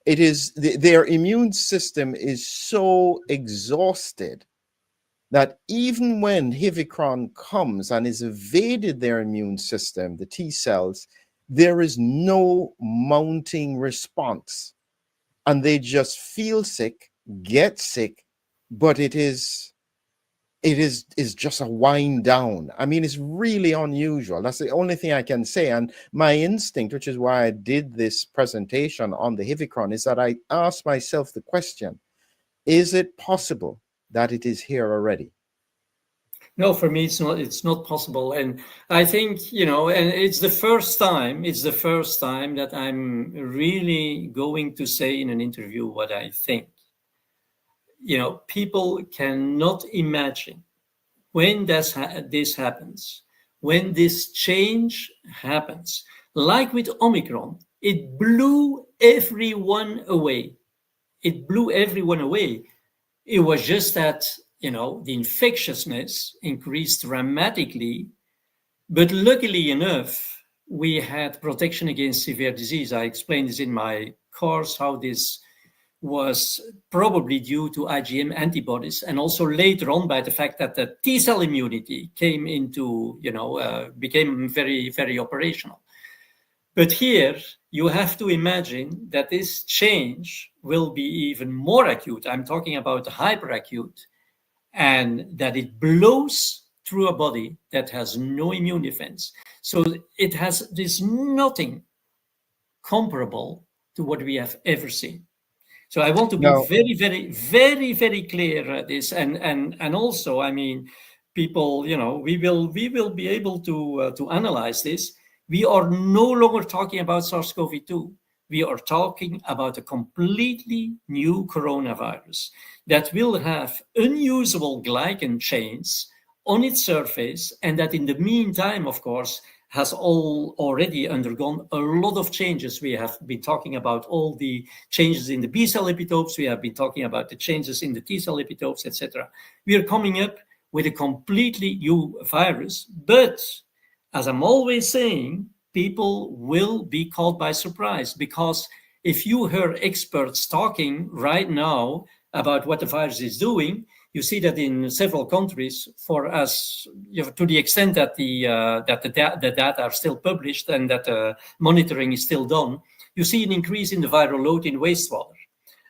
It is their immune system is so exhausted that even when Hivicron comes and is evaded their immune system, the T cells, there is no mounting response. And they just feel sick, get sick, but it is just a wind down. I mean, it's really unusual. That's the only thing I can say. And my instinct, which is why I did this presentation on the Hivicron, is that I asked myself the question, is it possible that it is here already? No, for me, it's not possible. And I think, and it's the first time that I'm really going to say in an interview what I think. People cannot imagine when this happens, when this change happens, like with Omicron, it blew everyone away. It blew everyone away. It was just that, the infectiousness increased dramatically, but luckily enough, we had protection against severe disease. I explained this in my course, how this was probably due to IgM antibodies, and also later on by the fact that the T cell immunity came into, became very, very operational. But here you have to imagine that this change will be even more acute. I'm talking about hyperacute, and that it blows through a body that has no immune defense. So there's nothing comparable to what we have ever seen. So I want to be very, very, very, very clear at this, and also, I mean, people, we will be able to analyze this. We are no longer talking about SARS-CoV-2. We are talking about a completely new coronavirus that will have unusable glycan chains on its surface, and that in the meantime, of course, has already undergone a lot of changes. We have been talking about all the changes in the B cell epitopes. We have been talking about the changes in the T cell epitopes, etc. We are coming up with a completely new virus. But as I'm always saying, people will be caught by surprise, because if you hear experts talking right now about what the virus is doing, you see that in several countries, for us, to the extent that the data are still published and that monitoring is still done, you see an increase in the viral load in wastewater.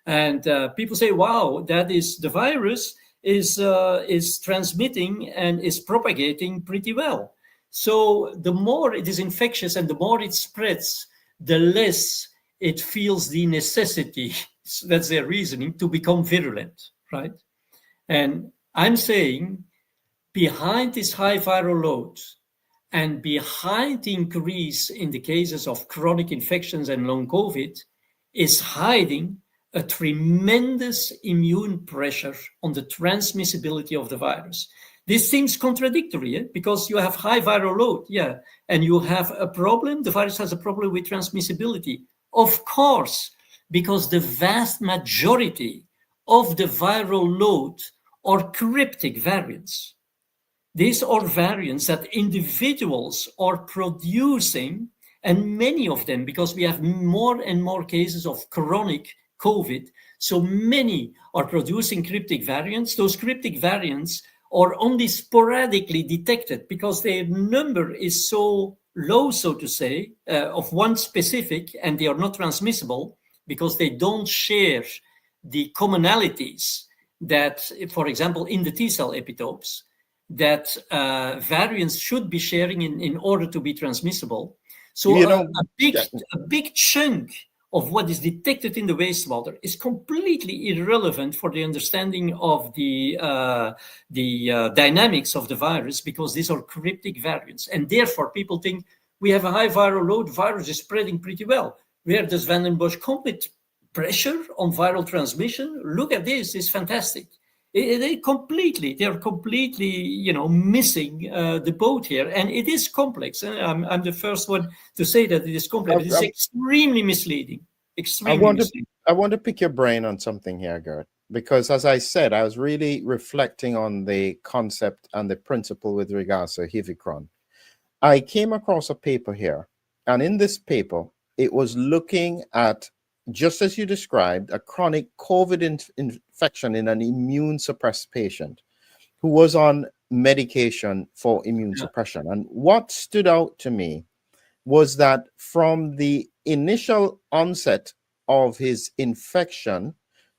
And people say, wow, that is, the virus is transmitting and is propagating pretty well. So the more it is infectious and the more it spreads, the less it feels the necessity, that's their reasoning, to become virulent, right? And I'm saying, behind this high viral load And behind the increase in the cases of chronic infections and long COVID is hiding a tremendous immune pressure on the transmissibility of the virus. This seems contradictory, because you have high viral load, and you have a problem, the virus has a problem with transmissibility. Of course, because the vast majority of the viral load are cryptic variants. These are variants that individuals are producing, and many of them, because we have more and more cases of chronic COVID, so many are producing cryptic variants. Those cryptic variants are only sporadically detected because their number is so low, so to say, of one specific, and they are not transmissible because they don't share the commonalities that, for example, in the T-cell epitopes, that variants should be sharing in order to be transmissible. So a big chunk of what is detected in the wastewater is completely irrelevant for the understanding of the dynamics of the virus, because these are cryptic variants. And therefore, people think we have a high viral load, virus is spreading pretty well. Where does Vanden Bossche come with pressure on viral transmission? Look at this, it's fantastic. They're completely, missing the boat here, and it is complex. I'm the first one to say that it is complex. It's extremely misleading. Misleading. I want to pick your brain on something here, Geert, because as I said, I was really reflecting on the concept and the principle with regards to Hivicron. I came across a paper here, and in this paper, it was looking at, just as you described, a chronic COVID infection in an immune suppressed patient who was on medication for immune suppression. And what stood out to me was that from the initial onset of his infection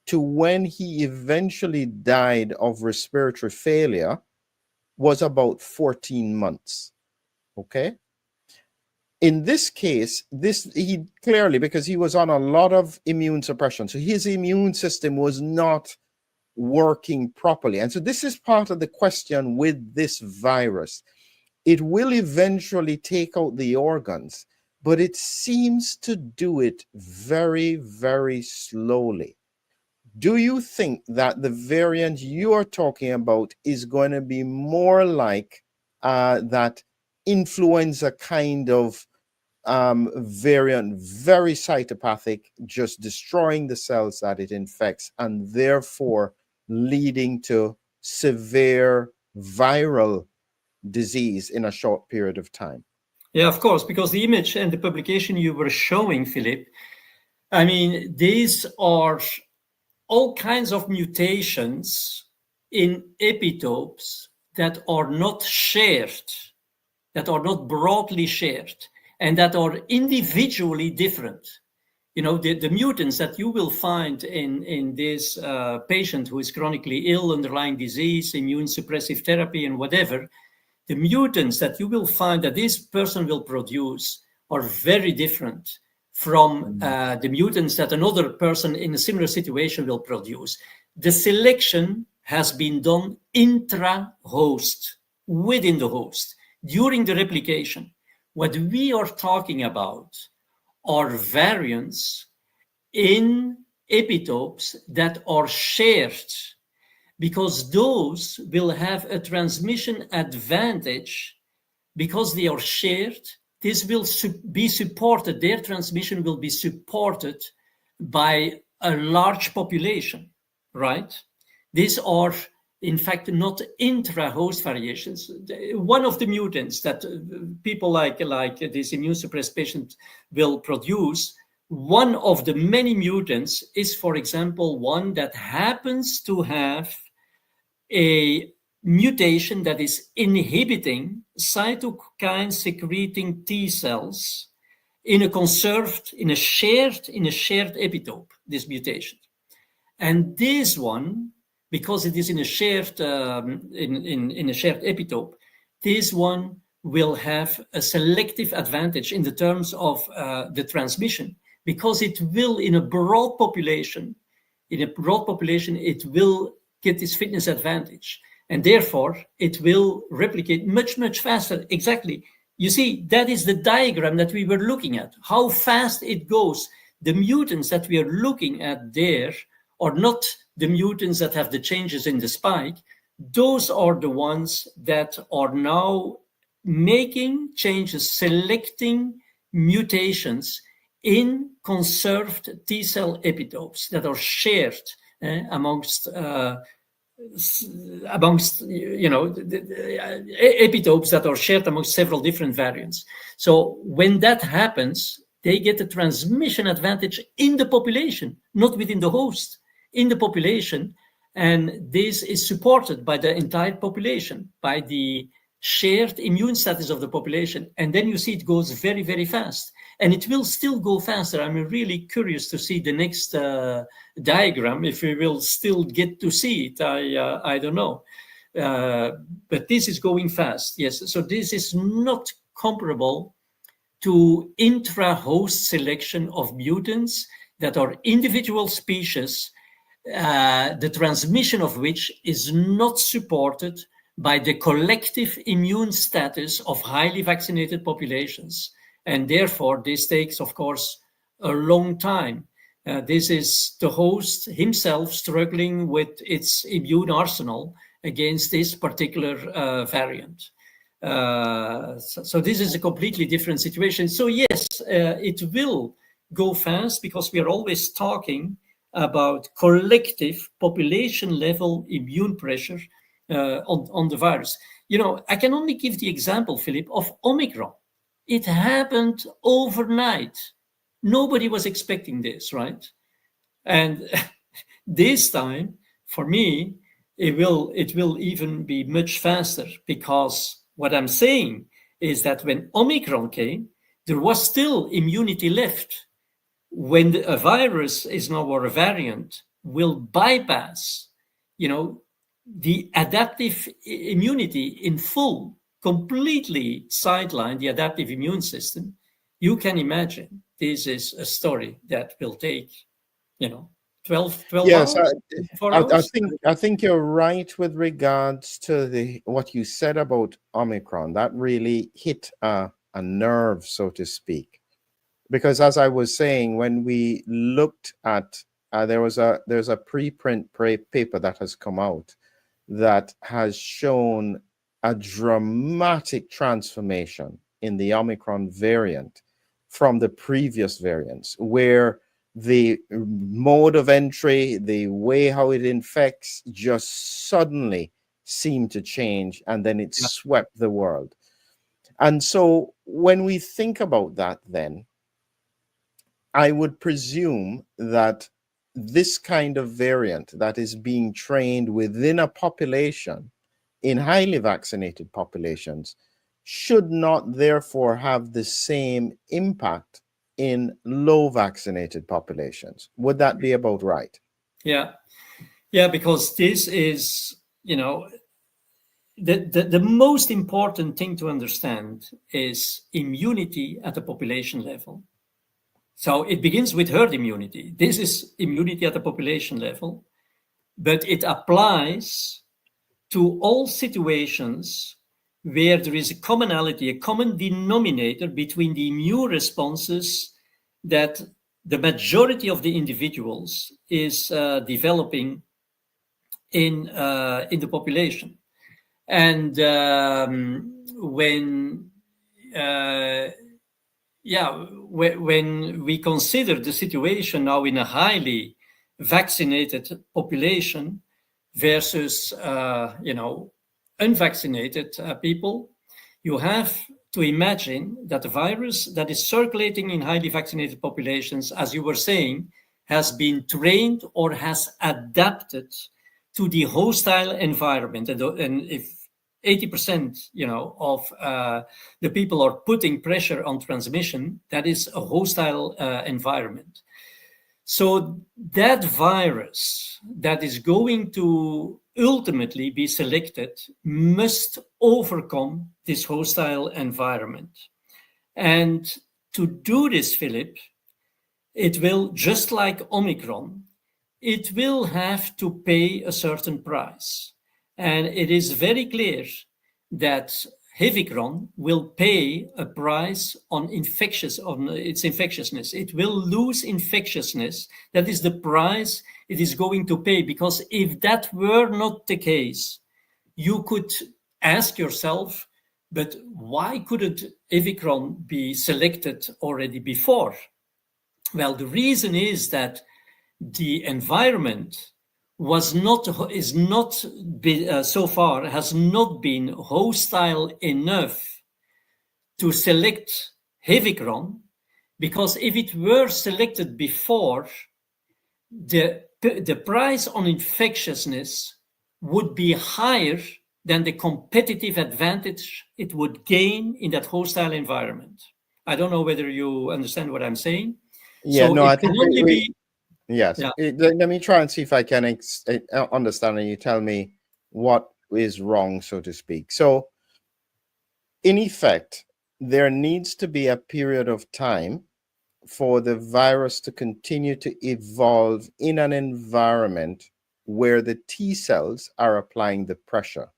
to when he eventually died of respiratory failure was about 14 months. Okay. In this case, he clearly, because he was on a lot of immune suppression, so his immune system was not working properly. And so this is part of the question with this virus. It will eventually take out the organs, but it seems to do it very, very slowly. Do you think that the variant you are talking about is going to be more like that influenza kind of variant, very cytopathic, just destroying the cells that it infects, and therefore leading to severe viral disease in a short period of time? Yeah, of course, because the image and the publication you were showing, Philip, I mean, these are all kinds of mutations in epitopes that are not shared, that are not broadly shared, and that are individually different. The mutants that you will find in this patient who is chronically ill, underlying disease, immune suppressive therapy, and whatever, the mutants that you will find that this person will produce are very different from the mutants that another person in a similar situation will produce. The selection has been done intra-host, within the host, during the replication. What we are talking about are variants in epitopes that are shared, because those will have a transmission advantage because they are shared. This will be supported, their transmission will be supported by a large population, right? These are, in fact, not intra-host variations. One of the mutants that people like this immune-suppressed patient will produce, one of the many mutants is, for example, one that happens to have a mutation that is inhibiting cytokine-secreting T cells in a shared epitope, this mutation. And this one, because it is in a shared epitope, this one will have a selective advantage in the terms of the transmission, because it will, in a broad population, it will get this fitness advantage, and therefore it will replicate much, much faster. Exactly. you see, that is the diagram that we were looking at, how fast it goes. The mutants that we are looking at there are not the mutants that have the changes in the spike. Those are the ones that are now making changes, selecting mutations in conserved T cell epitopes that are shared amongst epitopes that are shared amongst several different variants. So when that happens, they get a transmission advantage in the population, not within the host, in the population. And this is supported by the entire population, by the shared immune status of the population. And then you see it goes very, very fast. And it will still go faster. I'm really curious to see the next diagram, if we will still get to see it. I don't know. But this is going fast, yes. So this is not comparable to intra-host selection of mutants that are individual species, the transmission of which is not supported by the collective immune status of highly vaccinated populations. And therefore, this takes, of course, a long time. This is the host himself struggling with its immune arsenal against this particular variant. So this is a completely different situation. So yes, it will go fast because we are always talking about collective population level immune pressure on the virus. You know, I can only give the example, Philip, of Omicron. It happened overnight. Nobody was expecting this, right? And this time, for me, it will even be much faster, because what I'm saying is that when Omicron came, there was still immunity left. When a virus is now, or a variant, will bypass, the adaptive immunity in full, completely sideline the adaptive immune system, you can imagine this is a story that will take, 12 Yes, hours, 4 hours. I think you're right with regards to what you said about Omicron. That really hit a nerve, so to speak, because as I was saying, when we looked at there's a preprint paper that has come out that has shown a dramatic transformation in the Omicron variant from the previous variants, where the mode of entry, the way how it infects, just suddenly seemed to change, and then it swept the world. And so when we think about that, then I would presume that this kind of variant that is being trained within a population, in highly vaccinated populations, should not therefore have the same impact in low vaccinated populations. Would that be about right? Yeah, because this is, the most important thing to understand is immunity at the population level. So it begins with herd immunity. This is immunity at the population level, but it applies to all situations where there is a commonality, a common denominator between the immune responses that the majority of the individuals is developing in the population. And when we consider the situation now in a highly vaccinated population versus unvaccinated people, you have to imagine that the virus that is circulating in highly vaccinated populations, as you were saying, has been trained or has adapted to the hostile environment. And if 80% of the people are putting pressure on transmission, that is a hostile environment. So that virus that is going to ultimately be selected must overcome this hostile environment. And to do this, Philip, it will, just like Omicron, it will have to pay a certain price. And it is very clear that Hevicron will pay a price on its infectiousness. It will lose infectiousness. That is the price it is going to pay, because if that were not the case, you could ask yourself, but why couldn't Hevicron be selected already before? Well, the reason is that the environment so far has not been hostile enough to select Hevicron, because if it were selected before, the price on infectiousness would be higher than the competitive advantage it would gain in that hostile environment. I don't know whether you understand what I'm saying. Yeah, So no, it I can think only be. yes. Yeah. Let me try and see if I can understand, and you tell me what is wrong, so to speak. So, in effect, there needs to be a period of time for the virus to continue to evolve in an environment where the T cells are applying the pressure.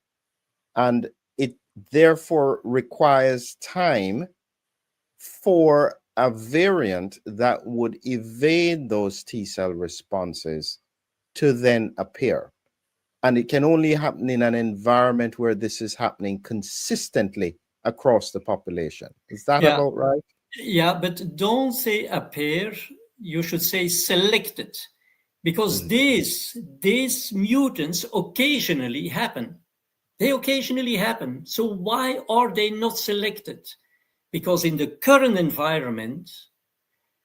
And it therefore requires time for a variant that would evade those T cell responses to then appear. And it can only happen in an environment where this is happening consistently across the population. Is that Yeah. about right? Yeah, but don't say appear, you should say selected, because these mutants occasionally happen. They occasionally happen. So why are they not selected? Because in the current environment,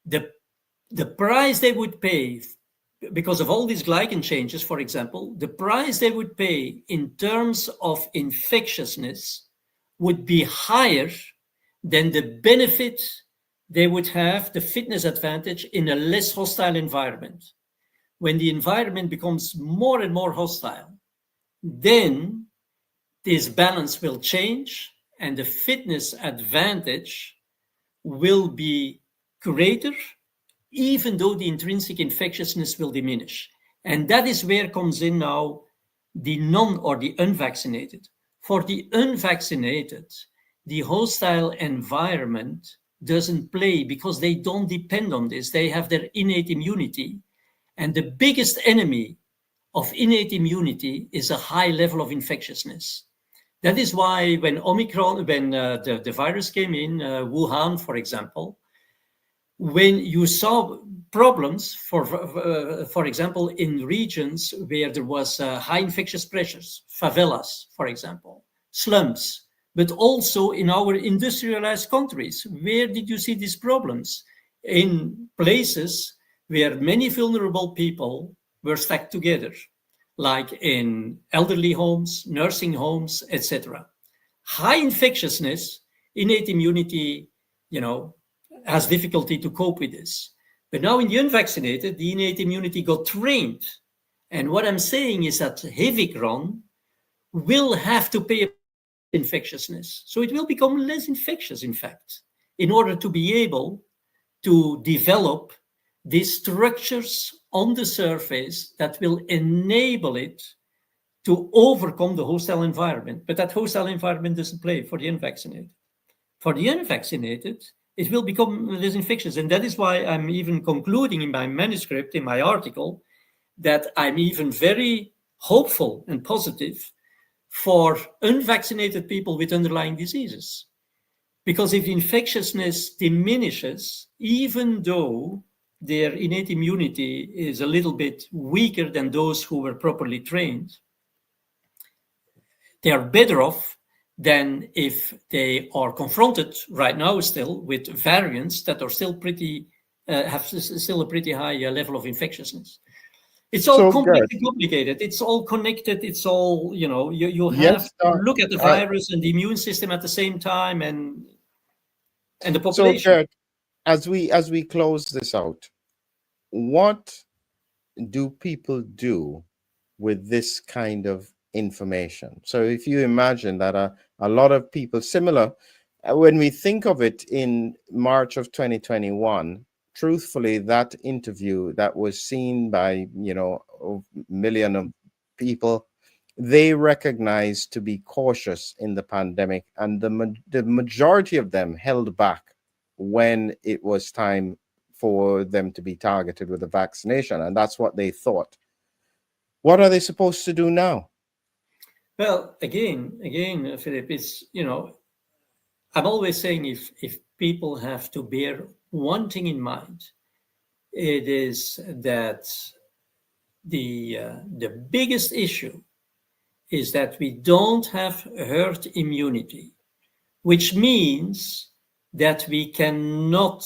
the price they would pay, because of all these glycan changes, for example, the price they would pay in terms of infectiousness would be higher than the benefit they would have, the fitness advantage, in a less hostile environment. When the environment becomes more and more hostile, then this balance will change and the fitness advantage will be greater, even though the intrinsic infectiousness will diminish. And that is where comes in now the non or the unvaccinated. For the unvaccinated, the hostile environment doesn't play because they don't depend on this. They have their innate immunity. And the biggest enemy of innate immunity is a high level of infectiousness. That is why when the virus came in, Wuhan, for example, when you saw problems, for example, in regions where there was high infectious pressures, favelas, for example, slums, but also in our industrialized countries, where did you see these problems? In places where many vulnerable people were stacked together, like in elderly homes, nursing homes, etc. High infectiousness, innate immunity, has difficulty to cope with this. But now in the unvaccinated, the innate immunity got trained. And what I'm saying is that Hevicron will have to pay infectiousness. So it will become less infectious, in fact, in order to be able to develop these structures on the surface that will enable it to overcome the hostile environment. But that hostile environment doesn't play for the unvaccinated. For the unvaccinated, it will become less infectious. And that is why I'm even concluding in my manuscript, in my article, that I'm even very hopeful and positive for unvaccinated people with underlying diseases. Because if infectiousness diminishes, even though their innate immunity is a little bit weaker than those who were properly trained, they are better off than if they are confronted right now still with variants that are still have still a pretty high level of infectiousness. It's all So, complex Geert, and complicated. It's all connected. It's all, you have yes, to look at the virus and the immune system at the same time and the population. so Geert, as we close this out, what do people do with this kind of information? So if you imagine that a lot of people similar, when we think of it in March of 2021, truthfully, that interview that was seen by a million of people, they recognized to be cautious in the pandemic, and the majority of them held back when it was time for them to be targeted with a vaccination, and that's what they thought. What are they supposed to do now? Well, again, Philip, it's, I'm always saying if people have to bear one thing in mind, it is that the biggest issue is that we don't have herd immunity, which means that we cannot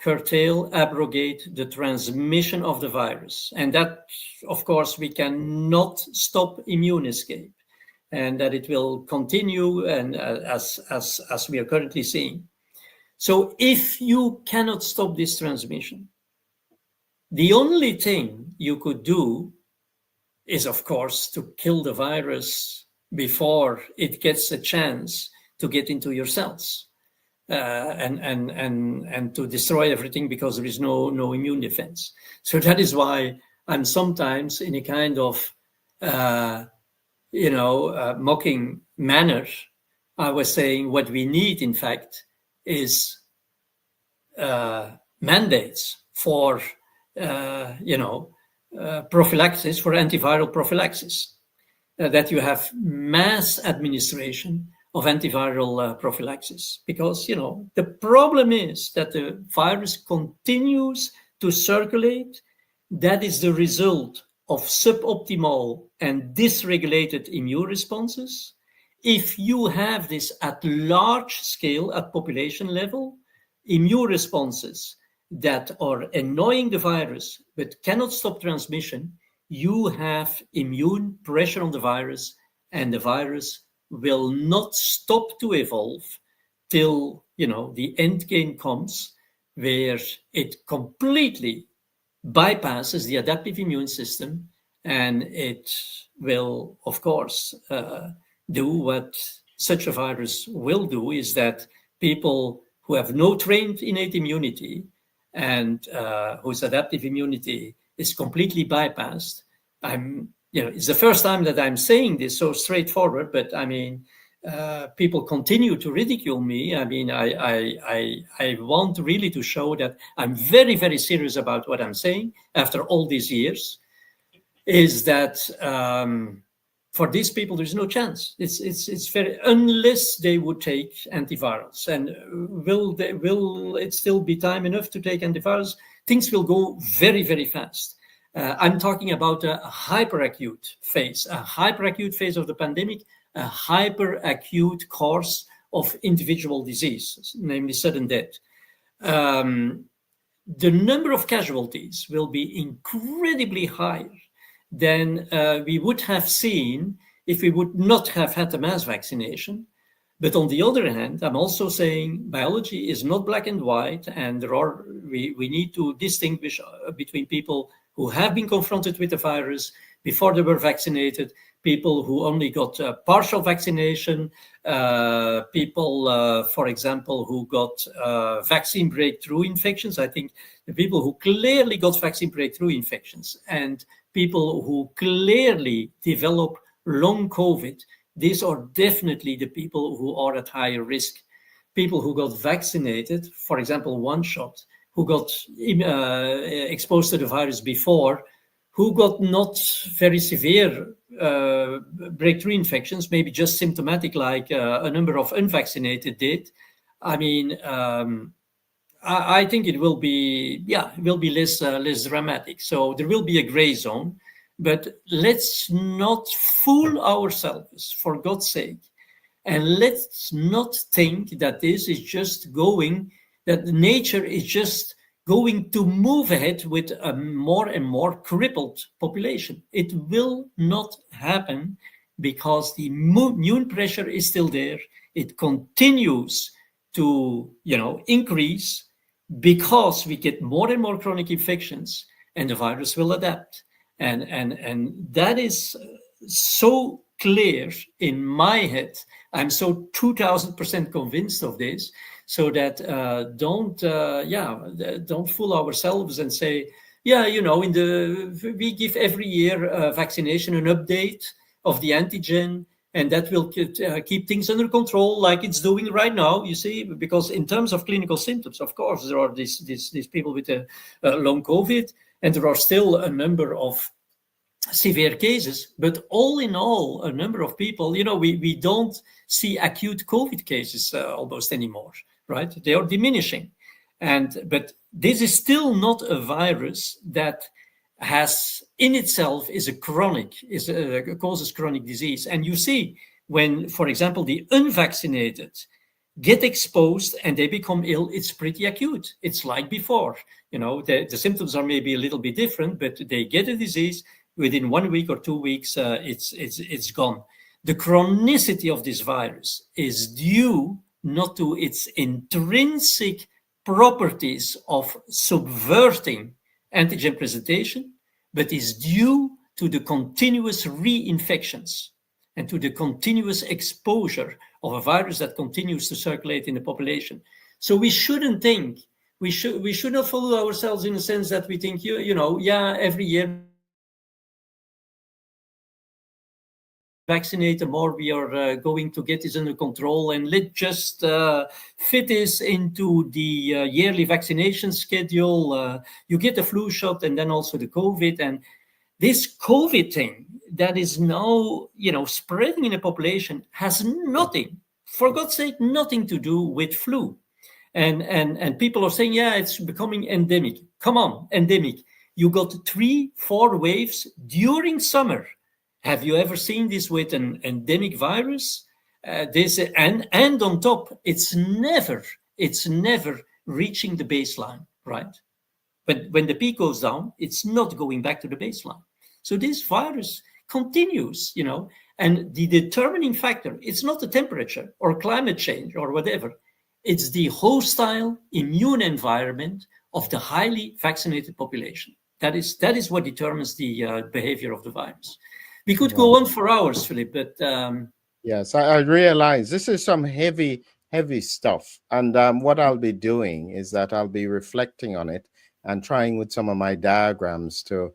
curtail, abrogate the transmission of the virus. And that, of course, we cannot stop immune escape, and that it will continue, and as we are currently seeing. So if you cannot stop this transmission, the only thing you could do is, of course, to kill the virus before it gets a chance to get into your cells. And to destroy everything, because there is no immune defense. So that is why I'm sometimes in a kind of mocking manner. I was saying what we need, in fact, is mandates for prophylaxis, for antiviral prophylaxis, that you have mass administration of antiviral prophylaxis, because the problem is that the virus continues to circulate. That is the result of suboptimal and dysregulated immune responses. If you have this at large scale, at population level, immune responses that are annoying the virus but cannot stop transmission, you have immune pressure on the virus, and the virus will not stop to evolve till the end game comes, where it completely bypasses the adaptive immune system, and it will, of course, do what such a virus will do, is that people who have no trained innate immunity and whose adaptive immunity is completely bypassed. It's the first time that I'm saying this so straightforward, but I mean, people continue to ridicule me. I mean, I want really to show that I'm very, very serious about what I'm saying after all these years, is that for these people, there's no chance. It's very, unless they would take antivirals. And will it still be time enough to take antivirals? Things will go very, very fast. I'm talking about a hyperacute phase of the pandemic, a hyperacute course of individual disease, namely sudden death. The number of casualties will be incredibly higher than we would have seen if we would not have had the mass vaccination. But on the other hand, I'm also saying biology is not black and white, and we need to distinguish between people who have been confronted with the virus before they were vaccinated, people who only got partial vaccination, people, for example, who got vaccine breakthrough infections. I think the people who clearly got vaccine breakthrough infections and people who clearly develop long COVID, these are definitely the people who are at higher risk. People who got vaccinated, for example, one shot, who got exposed to the virus before, who got not very severe breakthrough infections, maybe just symptomatic like a number of unvaccinated did. I mean, I think it will be less dramatic. So there will be a gray zone, but let's not fool ourselves, for God's sake. And let's not think that this is just that nature is just going to move ahead with a more and more crippled population. It will not happen, because the immune pressure is still there. It continues to, increase, because we get more and more chronic infections, and the virus will adapt. And that is so clear in my head. I'm so 2000% convinced of this, so that don't fool ourselves and say Yeah, we give every year vaccination an update of the antigen, and that will keep things under control, like it's doing right now. You see, because in terms of clinical symptoms, of course, there are these people with a long COVID, and there are still a number of severe cases, but all in all, a number of people, we don't see acute COVID cases almost anymore, right? They are diminishing. But this is still not a virus that has in itself causes chronic disease. And you see when, for example, the unvaccinated get exposed and they become ill, it's pretty acute. It's like before. The symptoms are maybe a little bit different, but they get a disease. Within 1 week or 2 weeks, it's gone. The chronicity of this virus is due not to its intrinsic properties of subverting antigen presentation, but is due to the continuous reinfections and to the continuous exposure of a virus that continues to circulate in the population. So we shouldn't think, we should not fool ourselves in the sense that we think, every year vaccinate, the more we are going to get this under control, and let's just fit this into the yearly vaccination schedule. You get the flu shot and then also the COVID, and this COVID thing that is now, spreading in the population has nothing, for God's sake, nothing to do with flu. And people are saying, yeah, it's becoming endemic. Come on, endemic. You got 3-4 waves during summer. Have you ever seen this with an endemic virus? And on top, it's never reaching the baseline, right? But when the peak goes down, it's not going back to the baseline. So this virus continues, and the determining factor, it's not the temperature or climate change or whatever. It's the hostile immune environment of the highly vaccinated population. That is what determines the behavior of the virus. We could go on for hours, Philip, but yes, I realize this is some heavy stuff. And what I'll be doing is that I'll be reflecting on it and trying with some of my diagrams to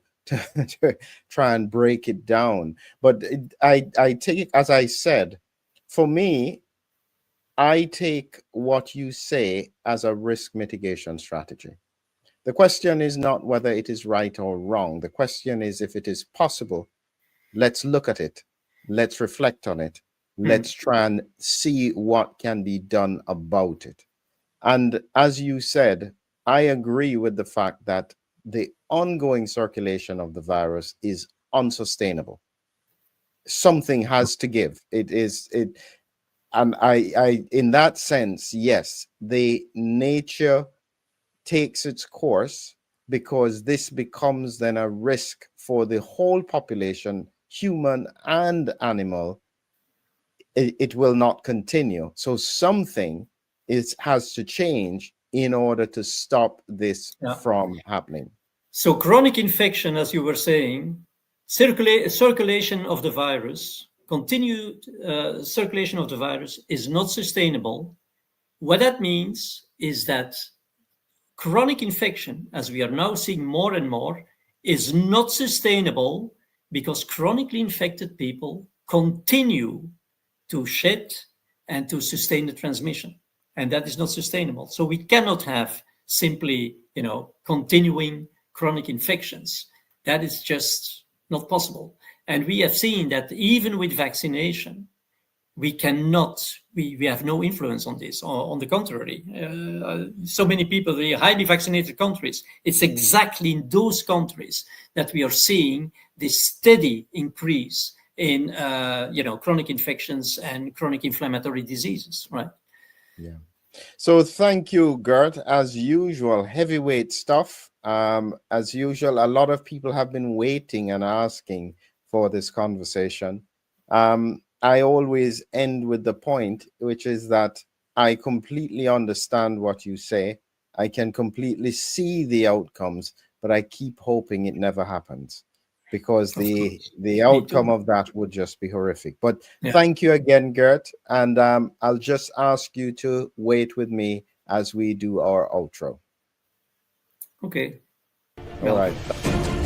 try and break it down. But I take, as I said, for me, I take what you say as a risk mitigation strategy. The question is not whether it is right or wrong. The question is if it is possible. Let's look at it. Let's reflect on it. Let's try and see what can be done about it. And as you said, I agree with the fact that the ongoing circulation of the virus is unsustainable. Something has to give. And I in that sense, yes, the nature takes its course, because this becomes then a risk for the whole population, human and animal. It will not continue. So something has to change in order to stop this from happening. So chronic infection, as you were saying, circulation of the virus, continued circulation of the virus is not sustainable. What that means is that chronic infection, as we are now seeing more and more, is not sustainable because chronically infected people continue to shed and to sustain the transmission. And that is not sustainable. So we cannot have simply, continuing chronic infections. That is just not possible. And we have seen that even with vaccination, we have no influence on this. On the contrary, so many people, the highly vaccinated countries, it's exactly in those countries that we are seeing this steady increase in, chronic infections and chronic inflammatory diseases, right? Yeah. So thank you, Geert. As usual, heavyweight stuff. As usual, a lot of people have been waiting and asking for this conversation. I always end with the point, which is that I completely understand what you say. I can completely see the outcomes, but I keep hoping it never happens, because the outcome of that would just be horrific. But thank you again, Geert. And I'll just ask you to wait with me as we do our outro. Okay. All right.